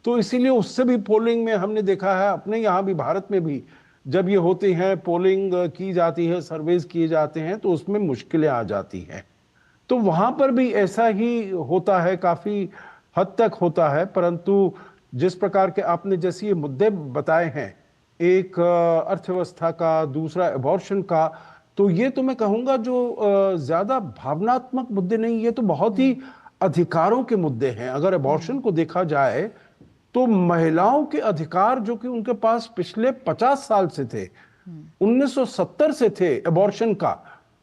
तो इसीलिए उससे भी पोलिंग में हमने देखा है, अपने यहाँ भी भारत में भी जब ये होते हैं, पोलिंग की जाती है, सर्वेज किए जाते हैं, तो उसमें मुश्किलें आ जाती हैं। तो वहां पर भी ऐसा ही होता है, काफी हद तक होता है। परंतु जिस प्रकार के आपने जैसे ये मुद्दे बताए हैं, एक अर्थव्यवस्था का, दूसरा अबॉर्शन का, तो ये तो मैं कहूंगा जो ज्यादा भावनात्मक मुद्दे नहीं, ये तो बहुत ही अधिकारों के मुद्दे हैं। अगर अबॉर्शन को देखा जाए तो महिलाओं के अधिकार जो कि उनके पास पिछले 50 साल से थे, 1970 से थे, अबॉर्शन का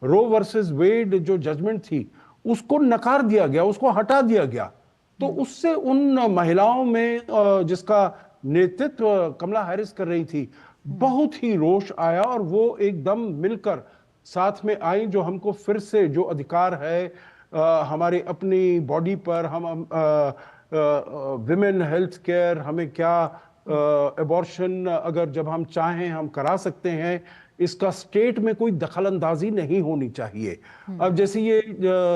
रो वर्सेस वेड जो जजमेंट थी उसको नकार दिया गया, उसको हटा दिया गया। तो उससे उन महिलाओं में जिसका नेतृत्व कमला हैरिस कर रही थी, बहुत ही रोष आया और वो एकदम मिलकर साथ में आई, जो हमको फिर से जो अधिकार है हमारे अपनी बॉडी पर, हम विमेन हेल्थ केयर, हमें क्या अबॉर्शन अगर जब हम चाहें हम करा सकते हैं, इसका स्टेट में कोई दखलंदाजी नहीं होनी चाहिए। अब जैसे ये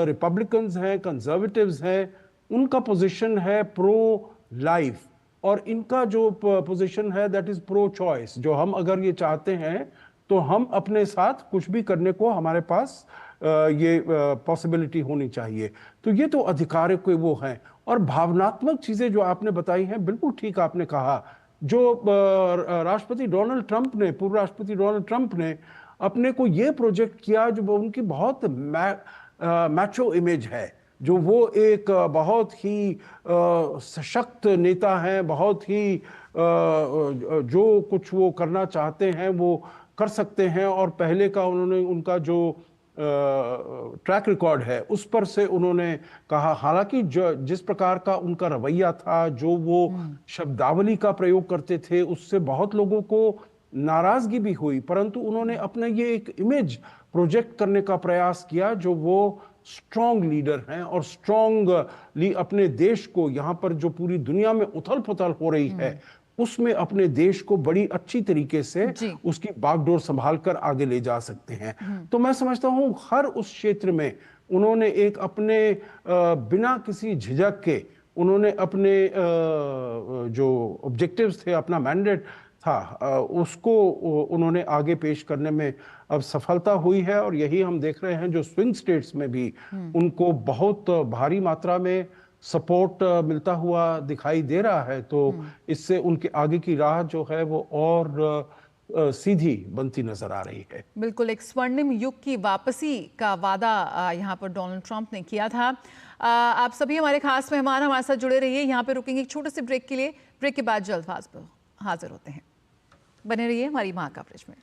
रिपब्लिकन्स हैं, कंजर्वेटिव्स हैं, उनका पोजीशन है प्रो लाइफ और इनका जो पोजीशन है दैट इज प्रो चॉइस। जो हम अगर ये चाहते हैं तो हम अपने साथ कुछ भी करने को हमारे पास ये पॉसिबिलिटी होनी चाहिए। तो ये तो अधिकार के वो हैं। और भावनात्मक चीजें जो आपने बताई हैं, बिल्कुल ठीक आपने कहा। जो राष्ट्रपति डोनाल्ड ट्रंप ने, पूर्व राष्ट्रपति डोनाल्ड ट्रंप ने अपने को ये प्रोजेक्ट किया, जो उनकी बहुत मैचो इमेज है, जो वो एक बहुत ही सशक्त नेता हैं, बहुत ही जो कुछ वो करना चाहते हैं वो कर सकते हैं। और पहले का उन्होंने उनका जो ट्रैक रिकॉर्ड है उस पर से उन्होंने कहा, हालांकि जिस प्रकार का उनका रवैया था, जो वो शब्दावली का प्रयोग करते थे, उससे बहुत लोगों को नाराजगी भी हुई, परंतु उन्होंने अपने ये एक इमेज प्रोजेक्ट करने का प्रयास किया, जो वो स्ट्रॉन्ग लीडर हैं और स्ट्रॉन्गली अपने देश को, यहाँ पर जो पूरी दुनिया में उथल पुथल हो रही है उसमें अपने देश को बड़ी अच्छी तरीके से उसकी बागडोर संभाल कर आगे ले जा सकते हैं। तो मैं समझता हूं हर उस क्षेत्र में उन्होंने एक अपने बिना किसी झिझक के उन्होंने अपने जो ऑब्जेक्टिव्स थे, अपना मैंडेट था उसको उन्होंने आगे पेश करने में अब सफलता हुई है। और यही हम देख रहे हैं जो स्विंग स्टेट्स में भी उनको बहुत भारी मात्रा में सपोर्ट मिलता हुआ दिखाई दे रहा है। तो इससे उनके आगे की राह जो है वो और सीधी बनती नजर आ रही है। बिल्कुल, एक स्वर्णिम युग की वापसी का वादा यहाँ पर डोनाल्ड ट्रंप ने किया था। आप सभी हमारे खास मेहमान हमारे साथ जुड़े रहिए। यहाँ पे रुकेंगे एक छोटे से ब्रेक के लिए। ब्रेक के बाद जल्द हाजिर होते हैं। बने रहिए हमारी मां कवरेज में।